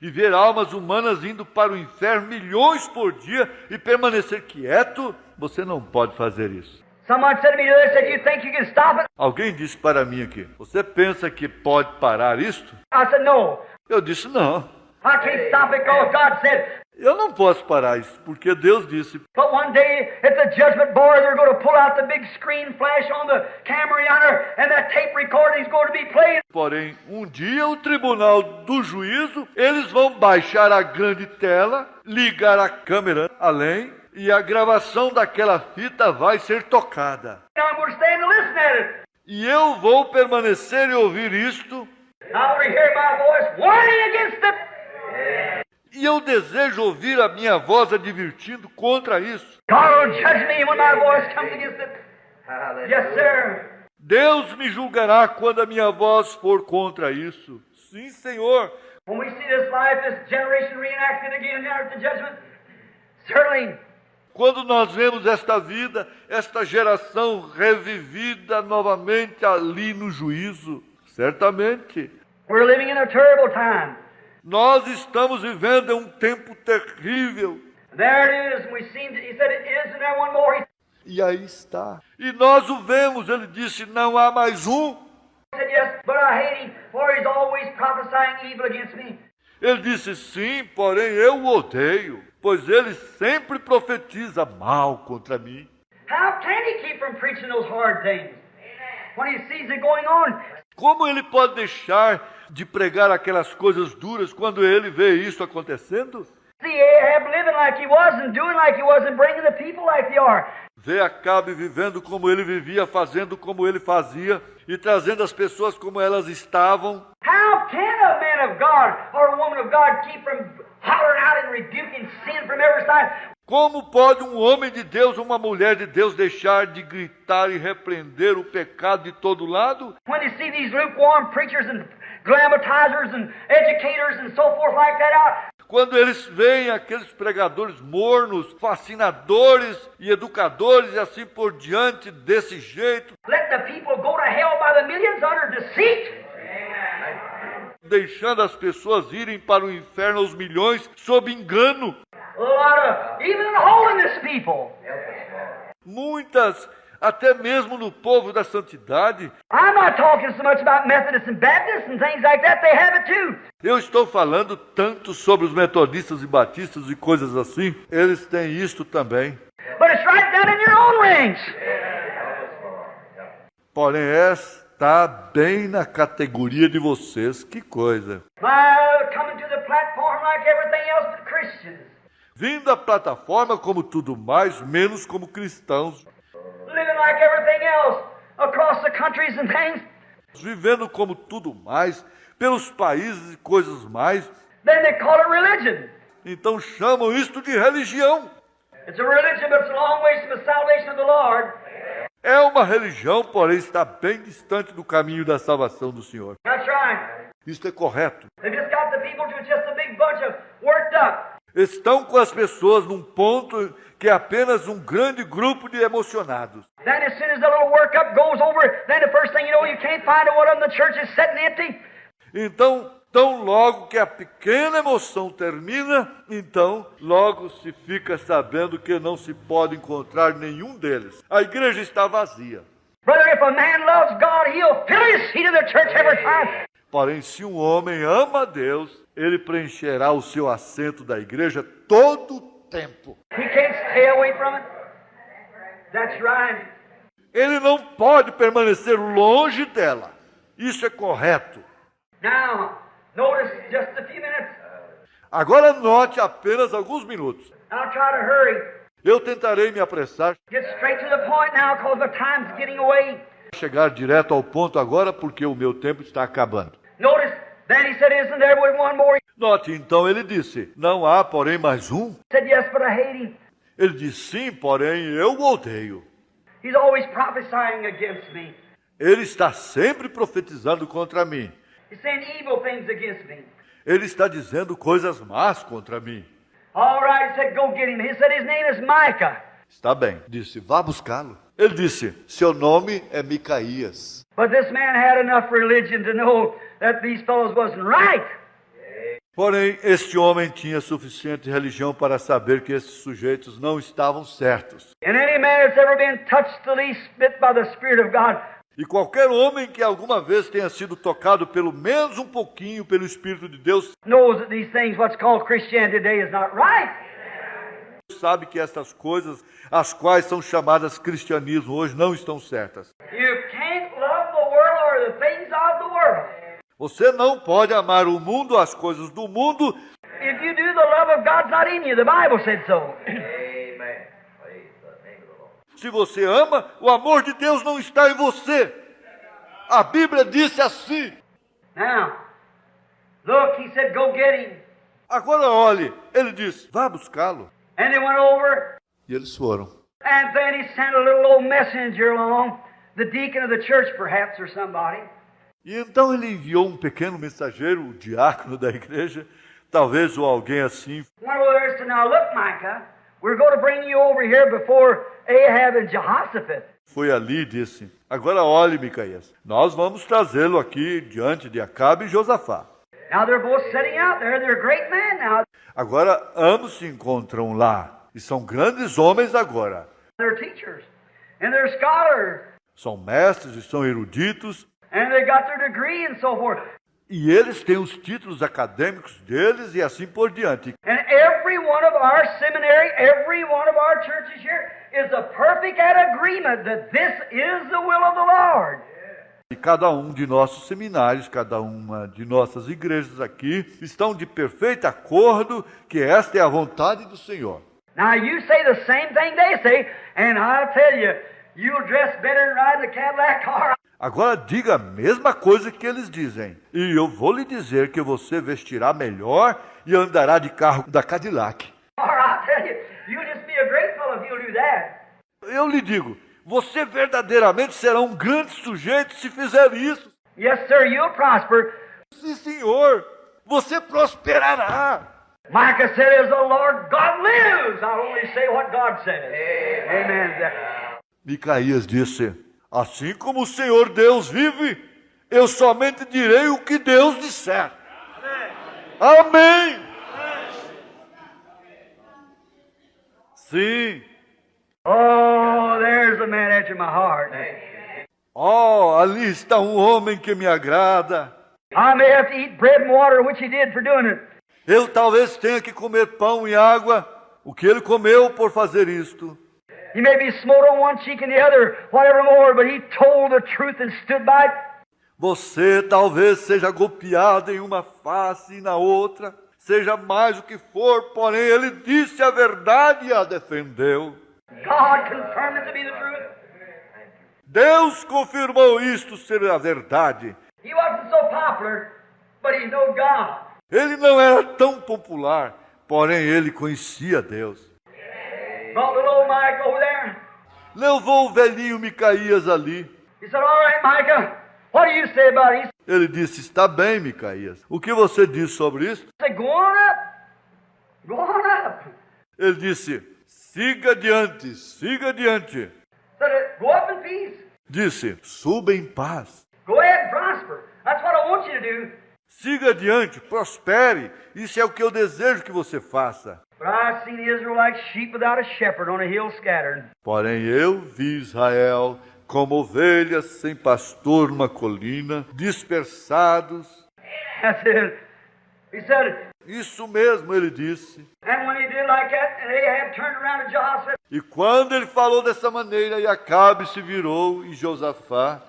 B: E ver almas humanas indo para o inferno milhões por dia e permanecer quieto, você não pode fazer isso.
A: Someone said to me the other day, said, you think you can stop it?
B: Alguém disse para mim aqui, você pensa que pode parar isto?
A: I said, no.
B: Eu disse, não,
A: I can't stop it because God said.
B: eu não posso parar isso, porque Deus disse.
A: But one day at the judgment bar, they're going to pull out the big screen flash on the camera yonder, and that tape recording is going to be played.
B: Porém, um dia o tribunal do juízo, eles vão baixar a grande tela, ligar a câmera além, e a gravação daquela fita vai ser tocada.
A: Now I'm going to stand and listen at it.
B: E eu vou permanecer e ouvir isto.
A: I want to hear my voice warning against it.
B: E eu desejo ouvir a minha voz advertindo contra isso.
A: God will judge me when my voice comes against it. Yes, sir.
B: Deus me julgará quando a minha voz for contra isso. Sim, Senhor.
A: When we see this life, this generation reenacted again now at the judgment, certainly.
B: Quando nós vemos esta vida, esta geração revivida novamente ali no juízo, certamente.
A: We're living in a terrible time.
B: Nós estamos vivendo em um tempo terrível.
A: There it is. We seen. He said, "Isn't there one more?"
B: E aí está. E nós o vemos. Ele disse, não há mais um.
A: He said, "Yes, but I hate him, for he's always prophesying evil against me."
B: Ele disse, sim, porém eu o odeio, pois ele sempre profetiza mal contra mim.
A: How can he keep from preaching those hard things when he sees it going on?
B: Como ele pode deixar de pregar aquelas coisas duras quando ele vê isso acontecendo?
A: See Ahab living like he was and doing like he was and bringing the people like they are.
B: Vê Acabe vivendo como ele vivia, fazendo como ele fazia e trazendo as pessoas como elas estavam.
A: How can a man of God or a woman of God keep from hollering out and rebuking sin from every side?
B: Como pode um homem de Deus, uma mulher de Deus deixar de gritar e repreender o pecado de todo lado?
A: When you see these lukewarm preachers and glamatizers and educators and so forth like that out.
B: Quando eles veem aqueles pregadores mornos, fascinadores e educadores e assim por diante, desse jeito,
A: Let the people go to hell by the millions under deceit.
B: deixando as pessoas irem para o inferno aos milhões sob engano.
A: A lot of even holiness people.
B: Muitas, até mesmo no povo da santidade.
A: I'm not talking so much about Methodists and Baptists and things like that. They have it too.
B: Eu estou falando tanto sobre os metodistas e batistas e coisas assim. Eles têm isto também.
A: But it's right down in your own ranks.
B: Porém, está bem na categoria de vocês. Que coisa.
A: Coming to the platform like everything else but Christians.
B: Vindo à plataforma como tudo mais, menos como cristãos.
A: Living like everything else across the countries and things.
B: Vivendo como tudo mais, pelos países e coisas mais.
A: Then they call it religion.
B: Então chamam isto de religião.
A: It's a religion, but it's a long ways from the salvation of the Lord.
B: É uma religião, porém está bem distante do caminho da salvação do Senhor.
A: That's right.
B: Isto é correto.
A: They just got the people to just a big bunch of worked up.
B: Estão com as pessoas num ponto que é apenas um grande grupo de emocionados.
A: Then as soon as the little workup goes over, then the first thing you know, you can't find one of them. The church is sitting empty.
B: Então, tão logo que a pequena emoção termina, então logo se fica sabendo que não se pode encontrar nenhum deles. A igreja está vazia.
A: Brother, if a man loves God, he'll fill his seat in the church every time.
B: Porém, se um homem ama a Deus, ele preencherá o seu assento da igreja todo o tempo.
A: He can't stay away from it. That's right.
B: Ele não pode permanecer longe dela. Isso é correto.
A: Now, notice just a few minutes.
B: Agora note apenas alguns minutos.
A: I'll try to hurry.
B: Eu tentarei me apressar,
A: Get straight to the point now because the time's getting away.
B: chegar direto ao ponto agora, porque o meu tempo está acabando.
A: Notice, then he said, isn't there one more?
B: Note, então ele disse, não há, porém, mais um?
A: He said, yes, but I hate him.
B: Ele disse, sim, porém, eu o odeio.
A: He's always prophesying against me.
B: Ele está sempre profetizando contra mim.
A: He's saying evil things against me.
B: Ele está dizendo coisas más contra mim.
A: All right, he said, go get him. He said, his name is Micah.
B: Está bem. Disse, vá buscá-lo. Ele disse, seu nome é Micaías.
A: But this man had enough religion to know that these fellows wasn't right.
B: Porém, este homem tinha suficiente religião para saber que esses sujeitos não estavam certos.
A: And any man that's ever been touched the least bit by the Spirit of God
B: E qualquer homem que alguma vez tenha sido tocado pelo menos um pouquinho pelo Espírito de Deus,
A: knows that these things, what's called Christianity today, is not right.
B: sabe que estas coisas, as quais são chamadas cristianismo hoje, não estão certas.
A: You can't love the world or the things of the world.
B: Você não pode amar o mundo, as coisas do mundo.
A: If you do, the love of God's not in you. The Bible said so.
B: Se você ama, o amor de Deus não está em você. A Bíblia disse assim.
A: Now, look, he said, go get him.
B: Agora olhe, ele disse, vá buscá-lo.
A: And they went over,
B: E eles foram.
A: and then he sent a little old messenger along, the deacon of the church perhaps, or somebody.
B: E então ele enviou um pequeno mensageiro, o diácono da igreja, talvez ou alguém assim.
A: Went over there and said, now look, Micah, we're going to bring you over here before Ahab and Jehoshaphat.
B: Foi ali e disse, agora olhe, Micaías, nós vamos trazê-lo aqui diante de Acabe e Josafá.
A: Now they're both sitting out there. They're great men now.
B: Agora ambos se encontram lá, e são grandes homens agora.
A: They're teachers, and they're scholars,
B: São mestres e são eruditos,
A: and they got their degree and so forth.
B: e eles têm os títulos acadêmicos deles e assim por diante.
A: And every one of our seminary, every one of our churches here is a perfect at agreement that this is the will of the Lord.
B: E cada um de nossos seminários, cada uma de nossas igrejas aqui, estão de perfeito acordo que esta é a vontade do Senhor.
A: Now you say the same thing they say, and I'll tell you, you'll dress better than riding a Cadillac car.
B: Agora diga a mesma coisa que eles dizem. E eu vou lhe dizer que você vestirá melhor e andará de carro da Cadillac.
A: Or I'll tell you, you'll just be a great fellow if you'll do that.
B: Eu lhe digo, você verdadeiramente será um grande sujeito se fizer isso.
A: Yes, sir, you'll prosper.
B: Sim, senhor, você prosperará.
A: Micah said, as the Lord God lives, I'll only say what God says. Amen.
B: Micaías disse, assim como o Senhor Deus vive, eu somente direi o que Deus disser. Amém. Sim.
A: Oh, there's a man after my heart.
B: Oh, ali está um homem que me agrada.
A: I may have to eat bread and water, which he did for doing it.
B: Eu talvez tenha que comer pão e água, o que ele comeu por fazer isto.
A: He may be smote on one cheek and the other, whatever more, but he told the truth and stood by it.
B: Você talvez seja golpeado em uma face e na outra, seja mais o que for, porém ele disse a verdade e a defendeu.
A: God confirmed it to be the truth.
B: Deus confirmou isto ser a verdade.
A: He wasn't so popular, but he knew God.
B: Ele não era tão popular, porém ele conhecia Deus.
A: Brought little old Mike over there.
B: Levou o velhinho Micaías ali.
A: He said, all right, Micah, what do you say about it?
B: Ele disse, está bem, Micaías. O que você diz sobre isso?
A: He said, go on up. Go on up.
B: Ele disse, siga adiante, siga adiante.
A: Said, go up in peace.
B: Disse, suba em paz.
A: Go ahead and prosper. That's what I want you to do.
B: Siga adiante, prospere. Isso é o que eu desejo que você faça.
A: But I seen Israel like sheep without a shepherd on a hill scattered.
B: Porém eu vi Israel como ovelhas sem pastor numa colina, dispersados.
A: That's it. He said,
B: Isso mesmo ele disse.
A: and when he did like that, and Ahab turned around to Jehoshaphat,
B: E quando ele falou dessa maneira, e Acabe se virou e Josafá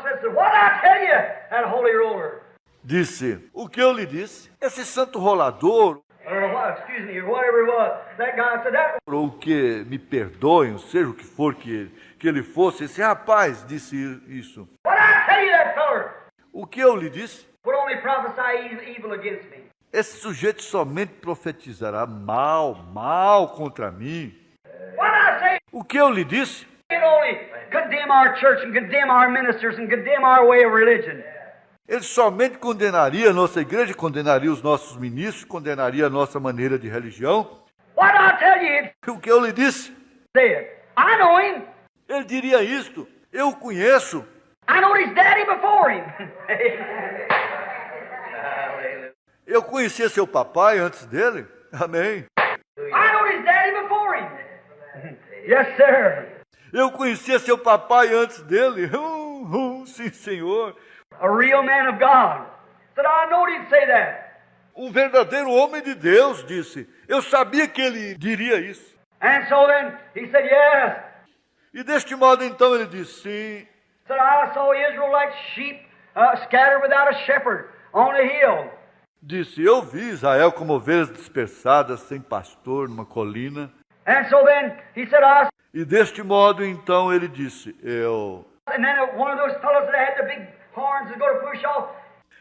A: said, what did I tell you, that holy roller?
B: disse, o que eu lhe disse? Esse santo rolador,
A: Or what, excuse me, or whatever it was. That guy said, that
B: ou que me perdoem, seja o que for que ele fosse, esse rapaz disse isso.
A: what did I tell you, that feller?
B: O que eu lhe disse?
A: Would only prophesy evil against me.
B: Esse sujeito somente profetizará mal contra mim.
A: What did I say?
B: O que eu lhe disse?
A: He'd only condemn our church and condemn our ministers and condemn our way of religion.
B: Ele somente condenaria a nossa igreja, condenaria os nossos ministros, condenaria a nossa maneira de religião.
A: What did I tell you? He'd
B: O que eu lhe disse?
A: say it. I know him.
B: Ele diria isto. Eu o conheço.
A: I know his daddy before him.
B: Eu conhecia seu papai antes dele. Amém.
A: I know his daddy before him. Yes, sir.
B: Eu conhecia seu papai antes dele. Sim, senhor.
A: A real man of God. Said, I knowed he'd say that.
B: Um verdadeiro homem de Deus, disse. Eu sabia que ele diria isso.
A: And so then he said, yes.
B: E deste modo, então, ele disse, sim.
A: Said, I saw Israel like sheep scattered without a shepherd on a hill.
B: Disse, eu vi Israel como ovelhas dispersadas, sem pastor, numa colina.
A: And so then he said,
B: E deste modo, então, ele disse,
A: and then one of those fellows that had the big horns is going to push off.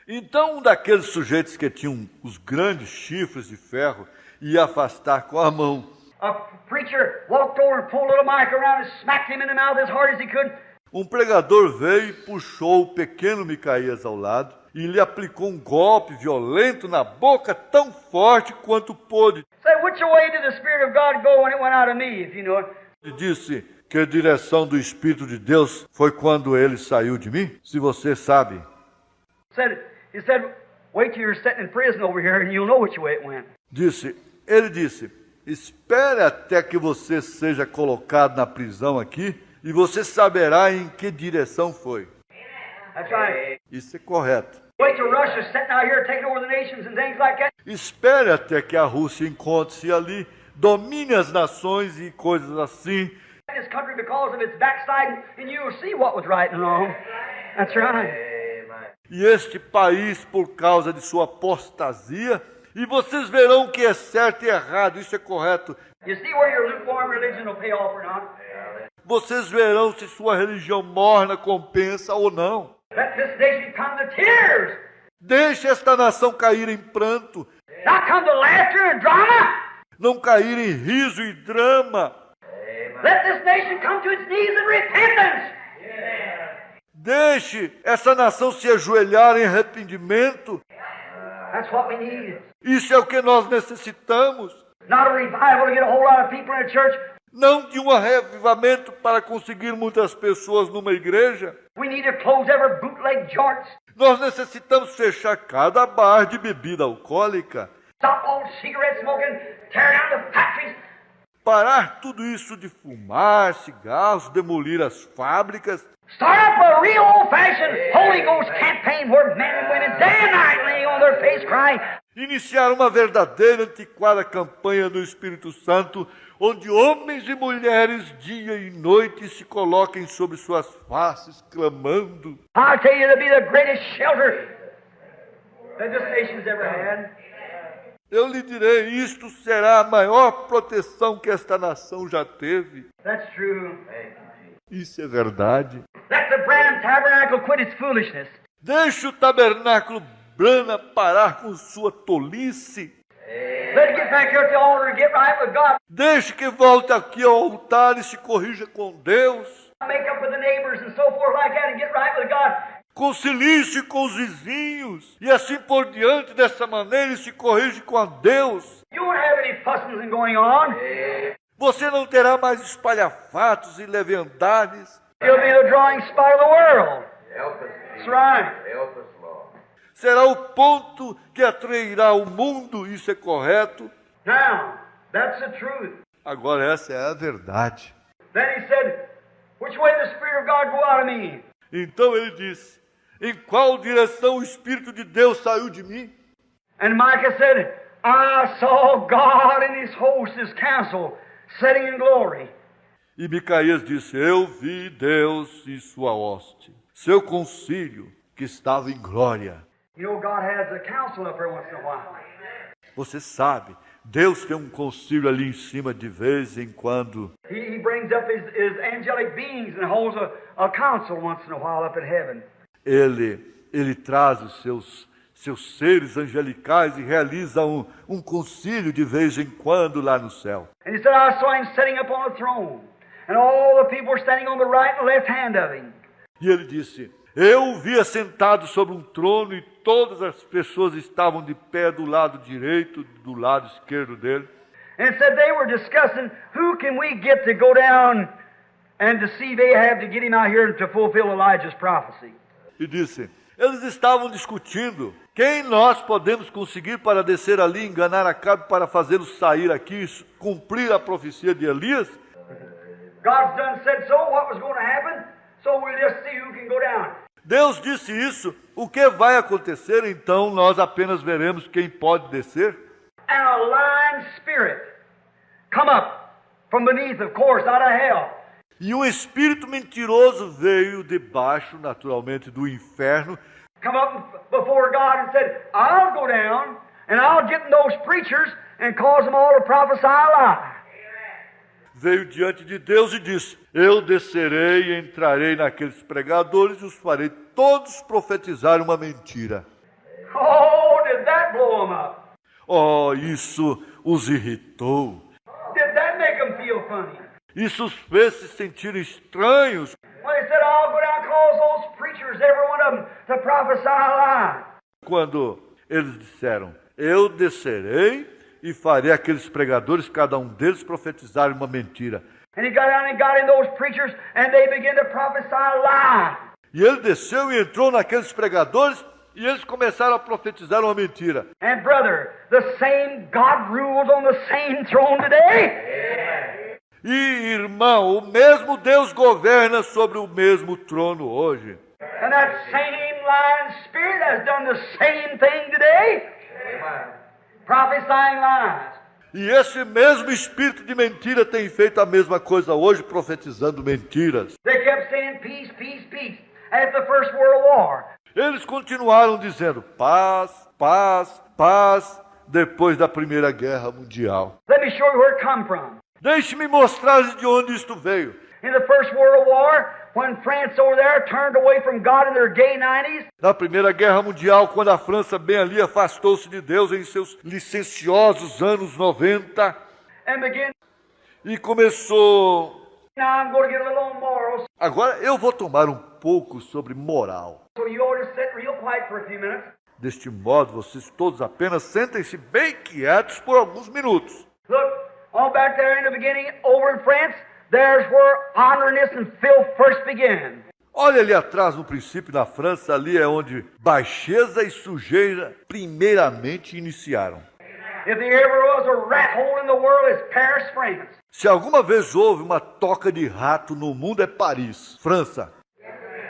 B: Então, um daqueles sujeitos que tinham os grandes chifres de ferro ia afastar com a mão.
A: A preacher walked over and pulled little Mike around and smacked him in the mouth as hard as he could.
B: Um pregador veio e puxou o pequeno Micaías ao lado e lhe aplicou um golpe violento na boca tão forte quanto pôde.
A: Said, which way did the Spirit of God go when it went out of me, if you know it?
B: E disse que a direção do Espírito de Deus foi quando ele saiu de mim? Se você sabe.
A: He said, wait till you're sitting in prison over here and you'll know which way it went.
B: Ele disse, espere até que você seja colocado na prisão aqui e você saberá em que direção foi.
A: That's right.
B: Isso é correto.
A: Wait till Russia's sitting out here taking over the nations and things like that.
B: Espere até que a Rússia encontre-se ali, domine as nações e coisas assim.
A: This country because of its backsliding, and you'll see what was right and wrong. That's right.
B: E este país por causa de sua apostasia, e vocês verão o que é certo e errado, isso é correto.
A: You see where your lukewarm religion will pay off or not?
B: Vocês verão se sua religião morna compensa ou não.
A: Let this nation come to tears.
B: Deixe esta nação cair em pranto,
A: Not come to laughter and drama.
B: não cair em riso e drama.
A: Let this nation come to its knees in repentance.
B: Deixe essa nação se ajoelhar em arrependimento.
A: That's what we need.
B: Isso é o que nós necessitamos.
A: Not a revival to get a whole lot of people in a church.
B: Não de um revivamento para conseguir muitas pessoas numa igreja.
A: We need to close every bootleg joint.
B: Nós necessitamos fechar cada bar de bebida alcoólica.
A: Stop all cigarette smoking. Tear down the factories.
B: Parar tudo isso de fumar, cigarros, demolir as fábricas.
A: Start up a real old-fashioned Holy Ghost campaign where men and women day and night laying on their face crying.
B: Iniciar uma verdadeira antiquada campanha do Espírito Santo, onde homens e mulheres dia e noite se coloquem sobre suas faces, clamando.
A: I tell you, to be the greatest shelter that this nation's ever had.
B: Eu lhe direi, isto será a maior proteção que esta nação já teve.
A: That's true.
B: Isso é verdade.
A: Let the Branham Tabernacle quit its foolishness.
B: Deixe o tabernáculo Branham parar com sua tolice.
A: Let it get back here at the altar and get right with God.
B: Deixe que volte aqui ao altar e se corrija com Deus.
A: Make up with the neighbors and so forth like that and get right with God.
B: Concilie-se com os vizinhos e assim por diante, dessa maneira, e se corrige com a Deus.
A: You won't have any fussing going on.
B: Você não terá mais espalhafatos e leviandades.
A: You'll be the drawing spot of the world. That's right.
B: Será o ponto que atrairá o mundo, isso é correto.
A: Now, that's the truth.
B: Agora essa é a verdade.
A: Then he said, which way did the Spirit of God go out of me?
B: Então ele disse, em qual direção o Espírito de Deus saiu de mim?
A: And Micah said, I saw God and his host, his council, sitting in glory.
B: E Micaías disse, eu vi Deus e sua hoste, seu concílio, que estava em glória.
A: You know, God has a council up there once in a while.
B: Você sabe, Deus tem um concílio ali em cima de vez em quando.
A: He brings up his angelic beings and holds a council once in a while up in heaven.
B: Ele traz os seus seres angelicais e realiza um concílio de vez em quando lá no céu.
A: And he said, I saw him sitting up on a throne, and all the people were standing on the right and left hand of him.
B: E ele disse, eu o vi assentado sobre um trono e todas as pessoas estavam de pé do lado direito, do lado esquerdo dele.
A: And it said they were discussing, who can we get to go down and deceive Ahab to get him out here to fulfill Elijah's prophecy?
B: E disse, eles estavam discutindo, quem nós podemos conseguir para descer ali, enganar Acabe para fazê-lo sair aqui, cumprir a profecia de Elias?
A: God's done said so, what was going to happen? So we'll just see who can go down.
B: Deus disse isso, o que vai acontecer, então nós apenas veremos quem pode descer.
A: And a lying spirit come up from beneath, of course, out of hell.
B: E um espírito mentiroso veio debaixo, naturalmente, do inferno.
A: Come up before God and said, I'll go down and I'll get in those preachers and cause them all to prophesy a lie.
B: Veio diante de Deus e disse, eu descerei e entrarei naqueles pregadores e os farei todos profetizar uma mentira.
A: Oh, did that blow them up?
B: Oh, isso os irritou.
A: Did that make them feel funny?
B: Isso os fez se sentir estranhos.
A: When they said, I'll go down and cause those preachers, every one of them, to prophesy a lie.
B: Quando eles disseram, eu descerei e farei aqueles pregadores, cada um deles, profetizar uma mentira.
A: And he got down and got in those preachers and they began to prophesy a lie.
B: E ele desceu e entrou naqueles pregadores e eles começaram a profetizar uma mentira.
A: And brother, the same God rules on the same throne today.
B: E irmão, o mesmo Deus governa sobre o mesmo trono hoje.
A: And that same lying spirit has done the same thing today. Prophesying lies.
B: E esse mesmo espírito de mentira tem feito a mesma coisa hoje, profetizando mentiras.
A: They kept saying peace, peace, peace after the First World War.
B: Eles continuaram dizendo paz, paz, paz, depois da Primeira Guerra Mundial.
A: Let me show you where it come from.
B: Deixe-me mostrar de onde isto veio.
A: In the First World War, when France over there turned away from God in their gay 90s,
B: Na Primeira Guerra Mundial, quando a França bem ali afastou-se de Deus em seus licenciosos anos 90
A: and began,
B: e começou
A: Now I'm going to get a little on morals.
B: Agora eu vou tomar um pouco sobre moral.
A: So you ought to sit real quiet for a few minutes.
B: Deste modo, vocês todos apenas sentem-se bem quietos por alguns minutos.
A: Look, on back there in the beginning, over in France, there's where honoriness and filth first began.
B: Olha ali atrás, no princípio, na França, ali é onde baixeza e sujeira primeiramente iniciaram.
A: If there ever was a rat hole in the world, it's Paris, France.
B: Se alguma vez houve uma toca de rato no mundo, é Paris, França.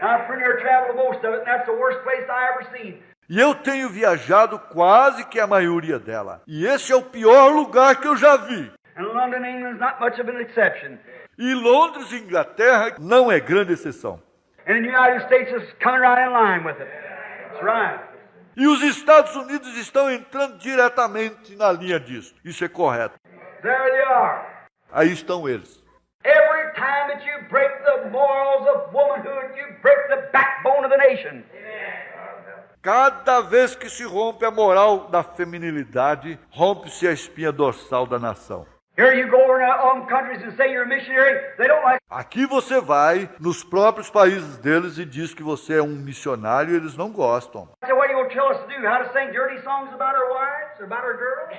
A: I've pretty near traveled most of it, and that's the worst place I ever seen.
B: E eu tenho viajado quase que a maioria dela. E esse é o pior lugar que eu já vi.
A: And London, England's not much of an exception.
B: E Londres, Inglaterra, não é grande exceção.
A: And the United States is coming right in line with it. That's right.
B: E os Estados Unidos estão entrando diretamente na linha disso. Isso é correto.
A: There they are.
B: Aí estão eles.
A: Every time that you break the morals of womanhood, you break the backbone of the nation.
B: Cada vez que se rompe a moral da feminilidade, rompe-se a espinha dorsal da nação.
A: Here you go over in countries and say you're a missionary, they don't like.
B: Aqui você vai nos próprios países deles e diz que você é um missionário e eles não gostam.
A: So what are you going to tell us to do? How to sing dirty songs about our wives or about our girls?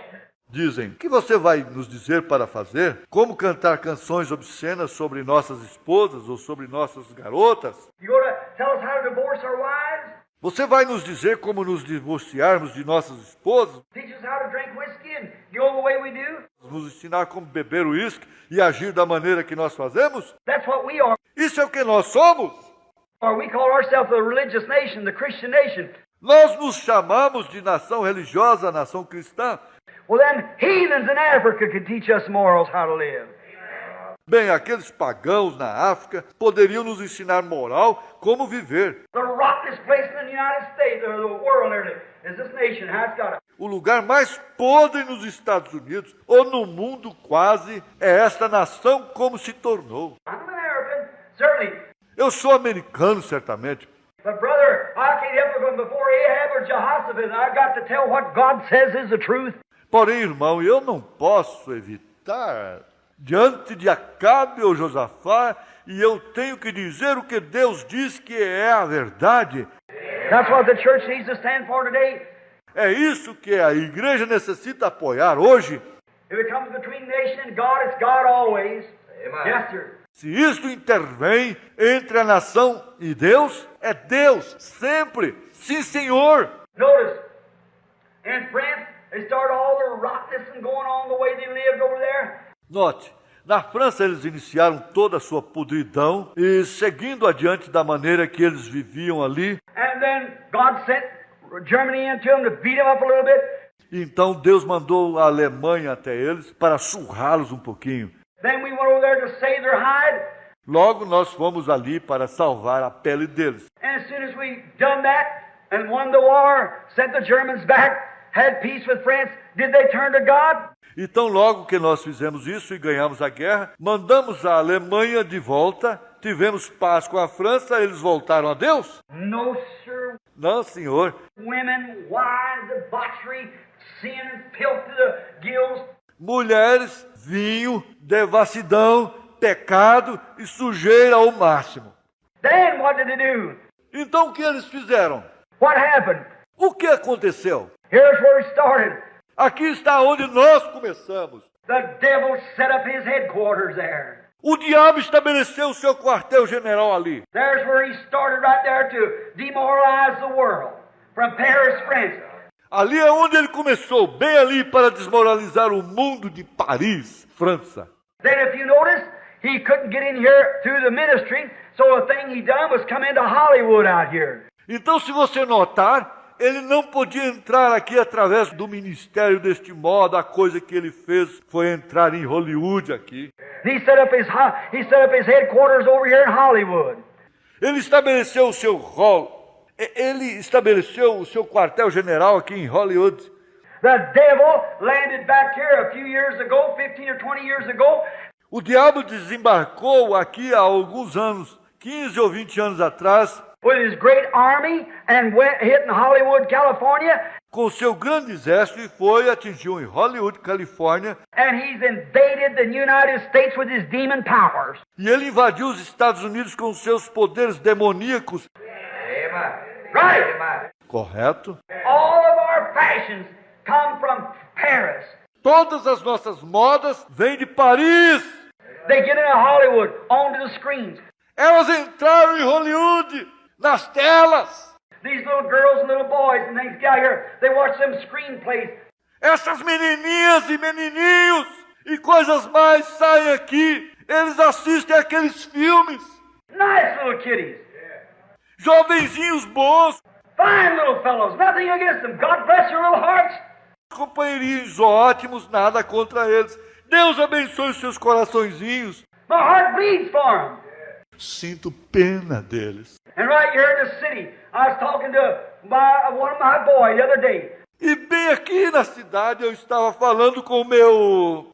B: Dizem, o que você vai nos dizer para fazer? Como cantar canções obscenas sobre nossas esposas ou sobre nossas garotas?
A: You going to tell us how to divorce our wives?
B: Você vai nos dizer como nos divorciarmos de nossas esposas?
A: Teach us how to drink whiskey and go the way we do?
B: Nos ensinar como beber uísque e agir da maneira que nós fazemos?
A: That's what we are.
B: Isso é o que nós somos?
A: Or we call ourselves the religious nation, the Christian nation.
B: Nós nos chamamos de nação religiosa, nação cristã.
A: Well then, heathens in Africa could teach us morals how to live.
B: Bem, aqueles pagãos na África poderiam nos ensinar moral, como viver.
A: The rottenest place in the United States or the world is this nation. How it's got it.
B: O lugar mais podre nos Estados Unidos, ou no mundo quase, é esta nação como se tornou.
A: I'm an American, certainly.
B: Eu sou americano, certamente.
A: But brother, I can't help it from before Ahab or Jehoshaphat. I've got to tell what God says is the truth.
B: Porém, irmão, eu não posso evitar, diante de Acabe ou Josafá, e eu tenho que dizer o que Deus diz que é a verdade.
A: That's what the church needs to stand for today.
B: É isso que a igreja necessita apoiar hoje.
A: If it comes between nation and God, it's God always. Amen. Yes, sir.
B: Se isto intervém entre a nação e Deus, é Deus, sempre. Sim, Senhor.
A: Notice, in France, they start all the rottenness and going on the way they lived over there.
B: Note, na França eles iniciaram toda a sua podridão e seguindo adiante da maneira que eles viviam ali.
A: And then God sent Germany into them to beat them up a little bit.
B: Então Deus mandou a Alemanha até eles para surrá-los um pouquinho.
A: Then we went over there to save their hide.
B: Logo nós fomos ali para salvar a pele deles.
A: And as soon as we done that and won the war, sent the Germans back, had peace with France, did they turn to God?
B: Então logo que nós fizemos isso e ganhamos a guerra, mandamos a Alemanha de volta, tivemos paz com a França, eles voltaram a Deus?
A: No, sir.
B: Não, senhor.
A: Women, wine, debauchery, sin and filth to the gills.
B: Mulheres, vinho, devassidão, pecado e sujeira ao máximo.
A: Then what did they do?
B: Então o que eles fizeram?
A: What happened?
B: O que aconteceu?
A: Here's where it started.
B: Aqui está onde nós começamos.
A: The devil set up his headquarters there.
B: O diabo estabeleceu o seu quartel-general ali.
A: There's where he started right there to demoralize the world. From Paris, France.
B: Ali é onde ele começou, bem ali para desmoralizar o mundo de Paris, França.
A: Then if you notice, he couldn't get in here through the ministry, so the thing he done was come into Hollywood out here.
B: Então, se você notar, ele não podia entrar aqui através do ministério deste modo. A coisa que ele fez foi entrar em Hollywood aqui.
A: He set up his headquarters over here in Hollywood.
B: Ele estabeleceu o seu quartel-general aqui em Hollywood.
A: The devil landed back here a few years ago, 15 or 20 years ago.
B: O diabo desembarcou aqui há alguns anos, 15 ou 20 anos atrás,
A: with his great army and went hitting Hollywood, California.
B: com seu grande exército e foi, atingiu em Hollywood, Califórnia.
A: And he's invaded the United States with his demon powers.
B: E ele invadiu os Estados Unidos com seus poderes demoníacos.
A: Right.
B: Correto?
A: All of our fashions come from Paris.
B: Todas as nossas modas vêm de Paris.
A: They get into Hollywood, onto the screens.
B: Elas entraram em Hollywood, nas telas.
A: These little girls and little boys and things get out here, they watch them screenplays.
B: Essas menininhas e menininhos e coisas mais saem aqui. Eles assistem aqueles filmes.
A: Nice little kiddies.
B: Jovenzinhos bons.
A: Fine little fellows. Nothing against them. God bless your little hearts.
B: Companheirinhos ótimos, nada contra eles. Deus abençoe os seus coraçõezinhos.
A: My heart bleeds for them.
B: Sinto pena deles.
A: And right here in the city, I was talking to one of my boys the other day.
B: E bem aqui na cidade eu estava falando com meu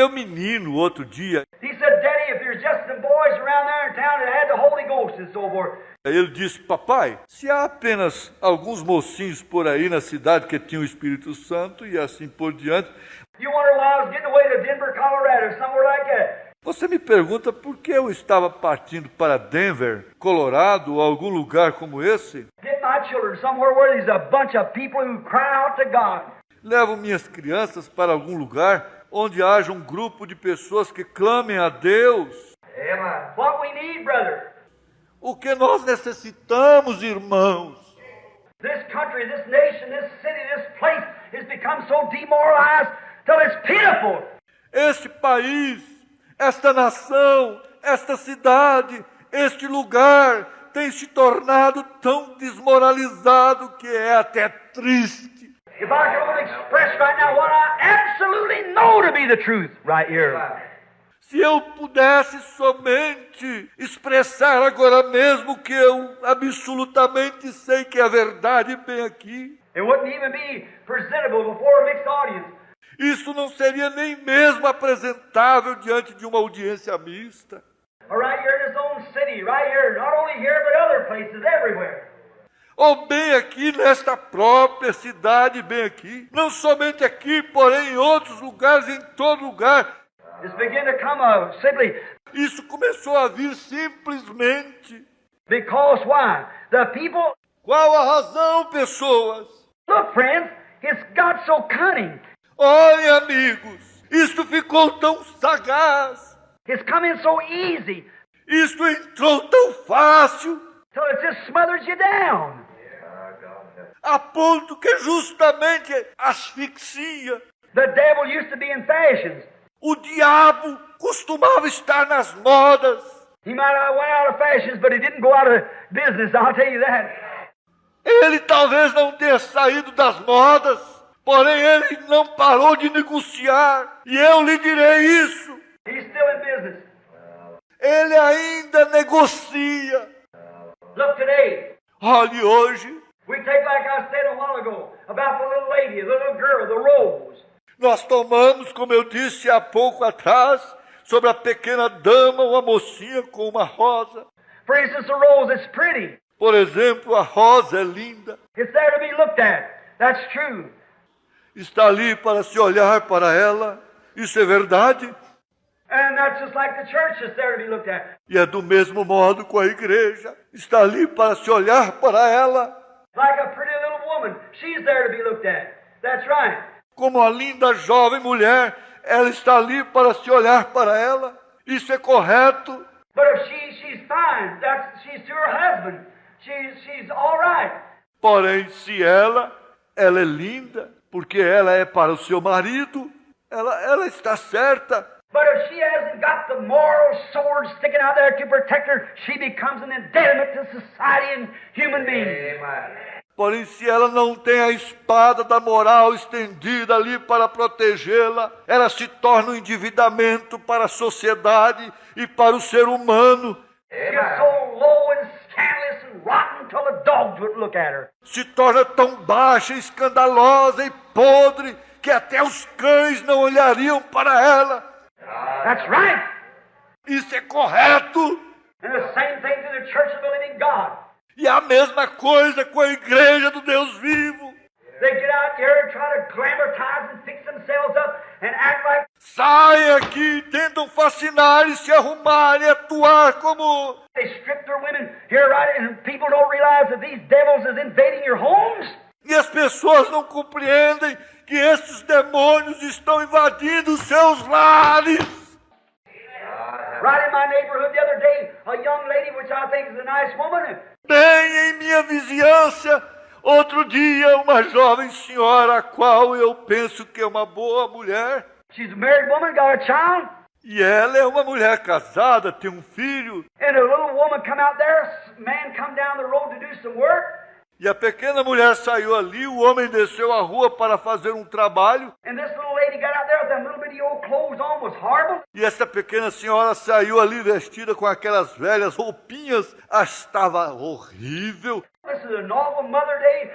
B: menino outro dia.
A: He said, Daddy, if there's just some boys around there in town that had the Holy Ghost and so forth.
B: Ele disse, papai, se há apenas alguns mocinhos por aí na cidade que tinham o Espírito Santo e assim por diante.
A: You wonder why I was getting away to Denver, Colorado, somewhere like that.
B: Você me pergunta por que eu estava partindo para Denver, Colorado, ou algum lugar como esse?
A: Get my children somewhere where there's a bunch of people who cry out to God.
B: Levo minhas crianças para algum lugar onde haja um grupo de pessoas que clamem a Deus.
A: Amen. What we need, brother.
B: O que nós necessitamos, irmãos?
A: This country, this nation, this city, this place has become so demoralized till it's pitiful.
B: Este país, esta nação, esta cidade, este lugar tem se tornado tão desmoralizado que é até triste.
A: If I could only express right now what I absolutely know to be the truth right here.
B: Se eu pudesse somente expressar agora mesmo que eu absolutamente sei que é a verdade bem aqui.
A: It wouldn't even be presentable before a mixed audience.
B: Isso não seria nem mesmo apresentável diante de uma audiência mista.
A: Right here in this own city, right here, not only here but other places, everywhere.
B: Ou bem aqui nesta própria cidade, bem aqui. Não somente aqui, porém em outros lugares, em todo lugar.
A: It's beginning to come simply.
B: Isso começou a vir simplesmente.
A: Because why? The people.
B: Qual a razão, pessoas?
A: Look, friends, it's got so cunning.
B: Olhem, amigos, isto ficou tão sagaz.
A: It's coming so easy.
B: Isto entrou tão fácil.
A: Till it just smothers you down.
B: A ponto que justamente asfixia.
A: The devil used to be in fashions.
B: O diabo costumava estar nas modas.
A: He might have went out of fashions, but he didn't go out of business, I'll tell you that.
B: Ele talvez não tenha saído das modas, porém ele não parou de negociar. E eu lhe direi isso.
A: He's still in business.
B: Ele ainda negocia.
A: Look today.
B: Olhe hoje.
A: We take, like I said a while ago, about the little lady, the little girl, the rose.
B: Nós tomamos, como eu disse há pouco atrás, sobre a pequena dama, uma mocinha com uma rosa.
A: For instance, the rose is pretty.
B: Por exemplo, a rosa é linda.
A: It's there to be looked at. That's true.
B: Está ali para se olhar para ela. Isso é verdade.
A: And that's just like the church is there to be looked at.
B: E é do mesmo modo com a igreja. Está ali para se olhar para ela.
A: Like a pretty little woman, she's there to be looked at. That's right.
B: Como a linda jovem mulher, ela está ali para se olhar para ela. Isso é correto.
A: But if she's fine, she's to her husband. She's all right.
B: Porém, se ela é linda, porque ela é para o seu marido, ela está certa.
A: But if she hasn't got the moral sword sticking out there to protect her, she becomes an impediment to society and human beings.
B: Porém, se ela não tem a espada da moral estendida ali para protegê-la, ela se torna um endividamento para a sociedade e para o ser humano.
A: Gets so low and scandalous and rotten till the dogs would look at her.
B: Se torna tão baixa, escandalosa e podre que até os cães não olhariam para ela.
A: That's right.
B: Isso é correto.
A: And the same thing to the church of the living God.
B: E a mesma coisa com a igreja do Deus vivo.
A: They get out there and try to glamorize and fix themselves up and act like...
B: Saem aqui, tentam fascinar e se arrumar e atuar como...
A: They strip their women here, right? And people don't realize that these devils is invading your homes.
B: E as pessoas não compreendem que esses demônios estão invadindo seus lares.
A: Right in my neighborhood the other day, a young lady, which I think is a nice woman...
B: Bem em minha vizinhança, outro dia, uma jovem senhora, a qual eu penso que é uma boa mulher.
A: She's a married woman, got a child.
B: E ela é uma mulher casada, tem um filho.
A: And a little woman come out there, man come down the road to do some work.
B: E a pequena mulher saiu ali, o homem desceu a rua para fazer um trabalho.
A: And this little lady got out there with them little bitty old clothes on, was horrible.
B: E essa pequena senhora saiu ali vestida com aquelas velhas roupinhas. Estava horrível.
A: This is an awful Mother Day.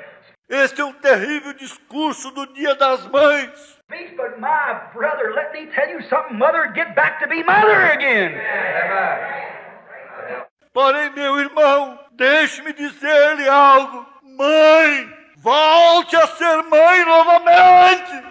B: Este é um terrível discurso do Dia das Mães.
A: But my brother, let me tell you something. Mother, get back to be mother again.
B: Porém, meu irmão, deixe-me dizer-lhe algo. Mãe, volte a ser mãe novamente.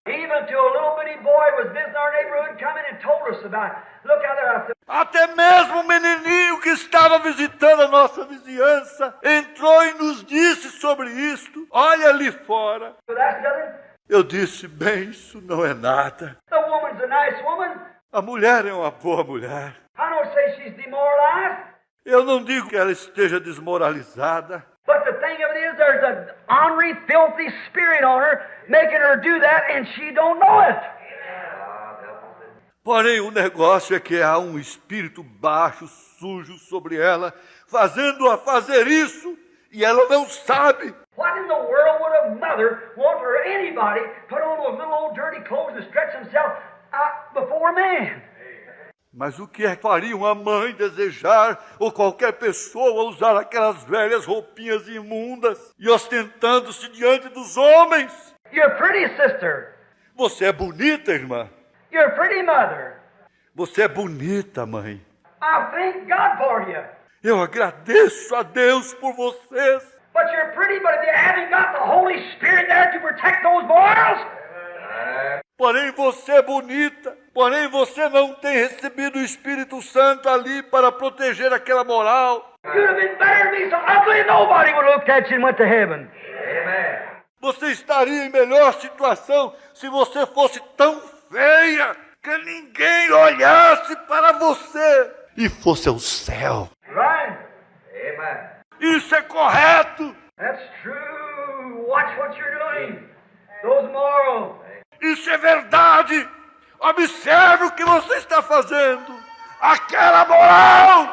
A: Even to a little bitty boy was visiting our neighborhood, coming and told us about it. Look out there, I said.
B: Até mesmo o menininho que estava visitando a nossa vizinhança entrou e nos disse sobre isto. Olha ali fora.
A: So that's nothing.
B: Eu disse, bem, isso não é nada.
A: The woman's a nice woman.
B: A mulher é uma boa mulher.
A: I don't say she's demoralized.
B: Eu não digo que ela esteja desmoralizada.
A: But the thing of it is, there's an ornery, filthy spirit on her, making her do that, and she don't know it.
B: Porém, o negócio é que há um espírito baixo, sujo sobre ela, fazendo-a fazer isso, e ela não sabe.
A: What in the world would a mother want for anybody put on those little old dirty clothes and stretch themselves out before a man?
B: Mas o que é que faria uma mãe desejar, ou qualquer pessoa usar aquelas velhas roupinhas imundas e ostentando-se diante dos homens?
A: You're pretty, sister.
B: Você é bonita, irmã.
A: You're pretty, mother.
B: Você é bonita, mãe.
A: I thank God for you.
B: Eu agradeço a Deus por vocês.
A: But you're pretty, but if you haven't got the Holy Spirit there to protect those morals...
B: Porém você é bonita, porém você não tem recebido o Espírito Santo ali para proteger aquela moral.
A: You'd have been better than me, so ugly nobody would have looked at you and went to heaven.
B: Amen. Você estaria em melhor situação se você fosse tão feia que ninguém olhasse para você e fosse ao céu.
A: Right? Amen.
B: Isso é correto.
A: That's true. Watch what you're doing. Those morals.
B: Isso é verdade. Observe o que você está fazendo. Aquela moral.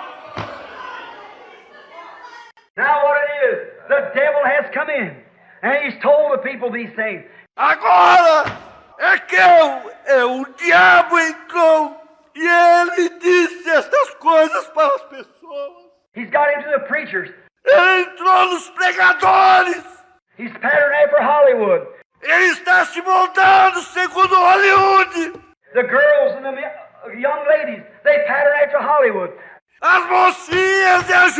A: Now what it is, the devil has come in and he's told the people these things.
B: Agora é que o diabo entrou e ele disse estas coisas para as pessoas.
A: He's got into the preachers.
B: Ele entrou nos pregadores.
A: He's patterned after Hollywood.
B: Ele está se moldando segundo Hollywood.
A: The girls and the young ladies, they pattern after Hollywood.
B: As mocinhas e as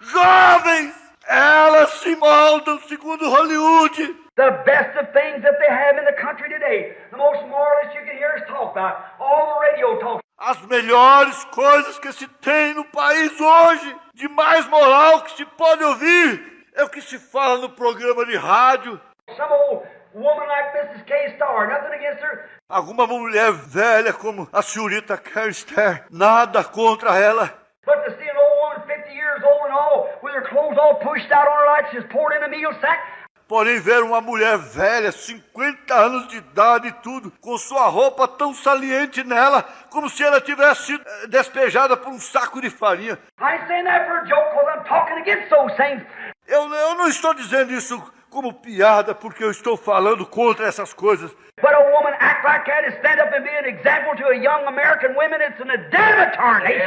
B: jovens, elas se moldam segundo Hollywood.
A: The best of things that they have in the country today, the most moralist you can hear us talk about, all the radio talk.
B: As melhores coisas que se tem no país hoje, de mais moral que se pode ouvir, é o que se fala no programa de rádio.
A: Some old woman like Mrs. K-Star, nothing against her.
B: Alguma mulher velha como a senhorita K-Star, nada contra ela.
A: But to see an old woman 50 years old and all, with her clothes all pushed out on her like she's poured in a meal sack.
B: Porém, ver uma mulher velha, 50 anos de idade e tudo, com sua roupa tão saliente nela, como se ela tivesse sido despejada por um saco de farinha.
A: I ain't saying that for a joke, because I'm talking against those things.
B: Eu não estou dizendo isso como piada, porque eu estou falando contra essas coisas.
A: But a woman act like that and stand up and be an example to a young American woman, it's an damnatory.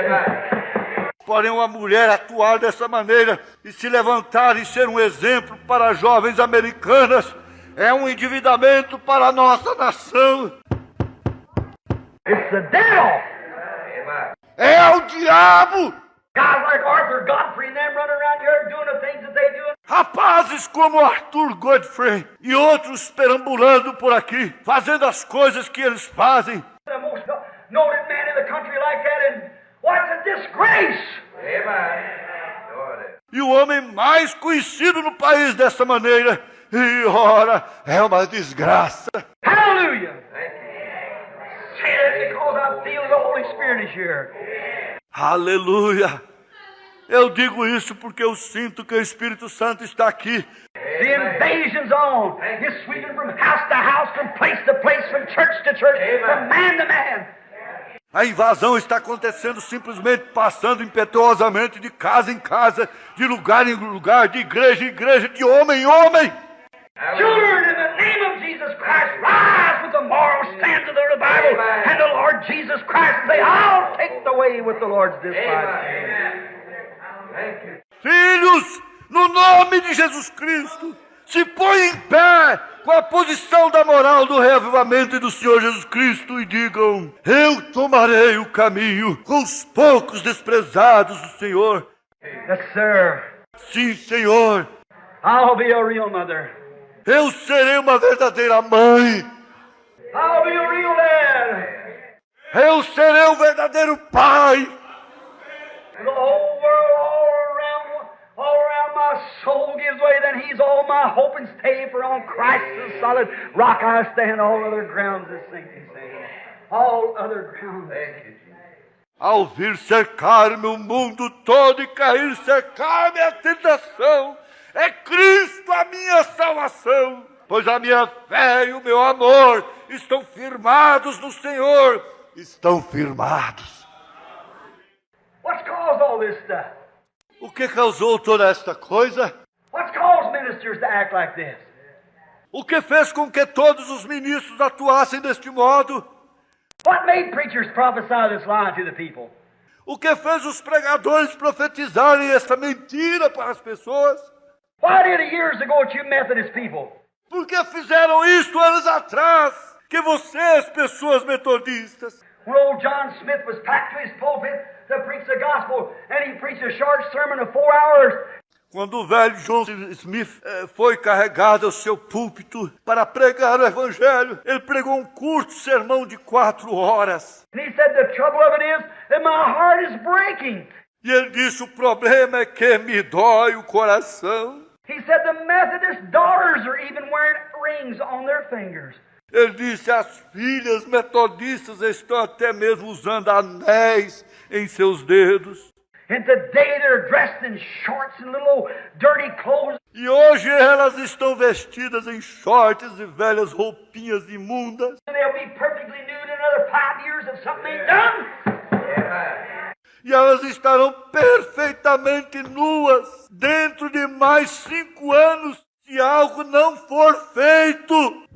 B: Porém, uma mulher atuar dessa maneira e se levantar e ser um exemplo para jovens americanas é um endividamento para a nossa nação.
A: It's the devil.
B: É o diabo.
A: Guys like Arthur Godfrey and them running around here doing the things that they do.
B: Rapazes como Arthur Godfrey e outros perambulando por aqui, fazendo as coisas que eles fazem.
A: The most noted man in the country like that, and what's a disgrace?
B: E o homem mais conhecido no país dessa maneira, e ora, é uma desgraça.
A: Hallelujah! Say that because I feel the Holy Spirit is here.
B: Aleluia! Eu digo isso porque eu sinto que o Espírito Santo está aqui.
A: The invasion's on. It's sweeping from house to house, from place to place, from church to church, from man to man.
B: A invasão está acontecendo simplesmente passando impetuosamente de casa em casa, de lugar em lugar, de igreja em igreja, de homem em homem.
A: Children, in the name of Jesus Christ, rise with the moral stands of the Bible and the Lord Jesus Christ and say, I'll take the way with the Lord's despised.
B: Filhos, no nome de Jesus Cristo, se põem em pé com a posição da moral do reavivamento e do Senhor Jesus Cristo e digam: eu tomarei o caminho com os poucos desprezados do Senhor.
A: Yes, sir.
B: Sim, Senhor.
A: I'll be a real mother.
B: Eu serei uma verdadeira mãe.
A: I'll be a real dad.
B: Eu serei um verdadeiro pai.
A: The whole world all around my soul gives way, then he's all my hope and stay, for on Christ the solid rock I stand, all other grounds is sinking sand. All other grounds.
B: Ao vir cercar-me o mundo todo e cair cercar-me a tentação, é Cristo a minha salvação, pois a minha fé e o meu amor estão firmados no Senhor, estão firmados.
A: What's caused all this stuff?
B: O que causou toda esta coisa?
A: What's caused ministers to act like this?
B: O que fez com que todos os ministros atuassem deste modo?
A: What made preachers prophesy this lie to the people?
B: O que fez os pregadores profetizarem esta mentira para as pessoas?
A: Why did it years ago to you Methodist people?
B: Por que fizeram isto anos atrás? Que vocês, pessoas metodistas,
A: When old John Smith was packed to his pulpit to preach the gospel, and he preached a short sermon of 4 hours.
B: quando o velho John Smith foi carregado ao seu púlpito para pregar o Evangelho, ele pregou um curto sermão de 4 horas.
A: And he said, the trouble of it is that my heart is breaking.
B: E ele disse, o problema é que me dói o coração.
A: He said, the Methodist daughters are even wearing rings on their fingers.
B: Ele disse, as filhas metodistas estão até mesmo usando anéis em seus dedos.
A: And today they're dressed in shorts and little dirty clothes.
B: E hoje elas estão vestidas em shorts e velhas roupinhas imundas.
A: And they'll be perfectly nude in another 5 years if something ain't done.
B: E elas estarão perfeitamente nuas dentro de mais 5 anos se algo não for feito.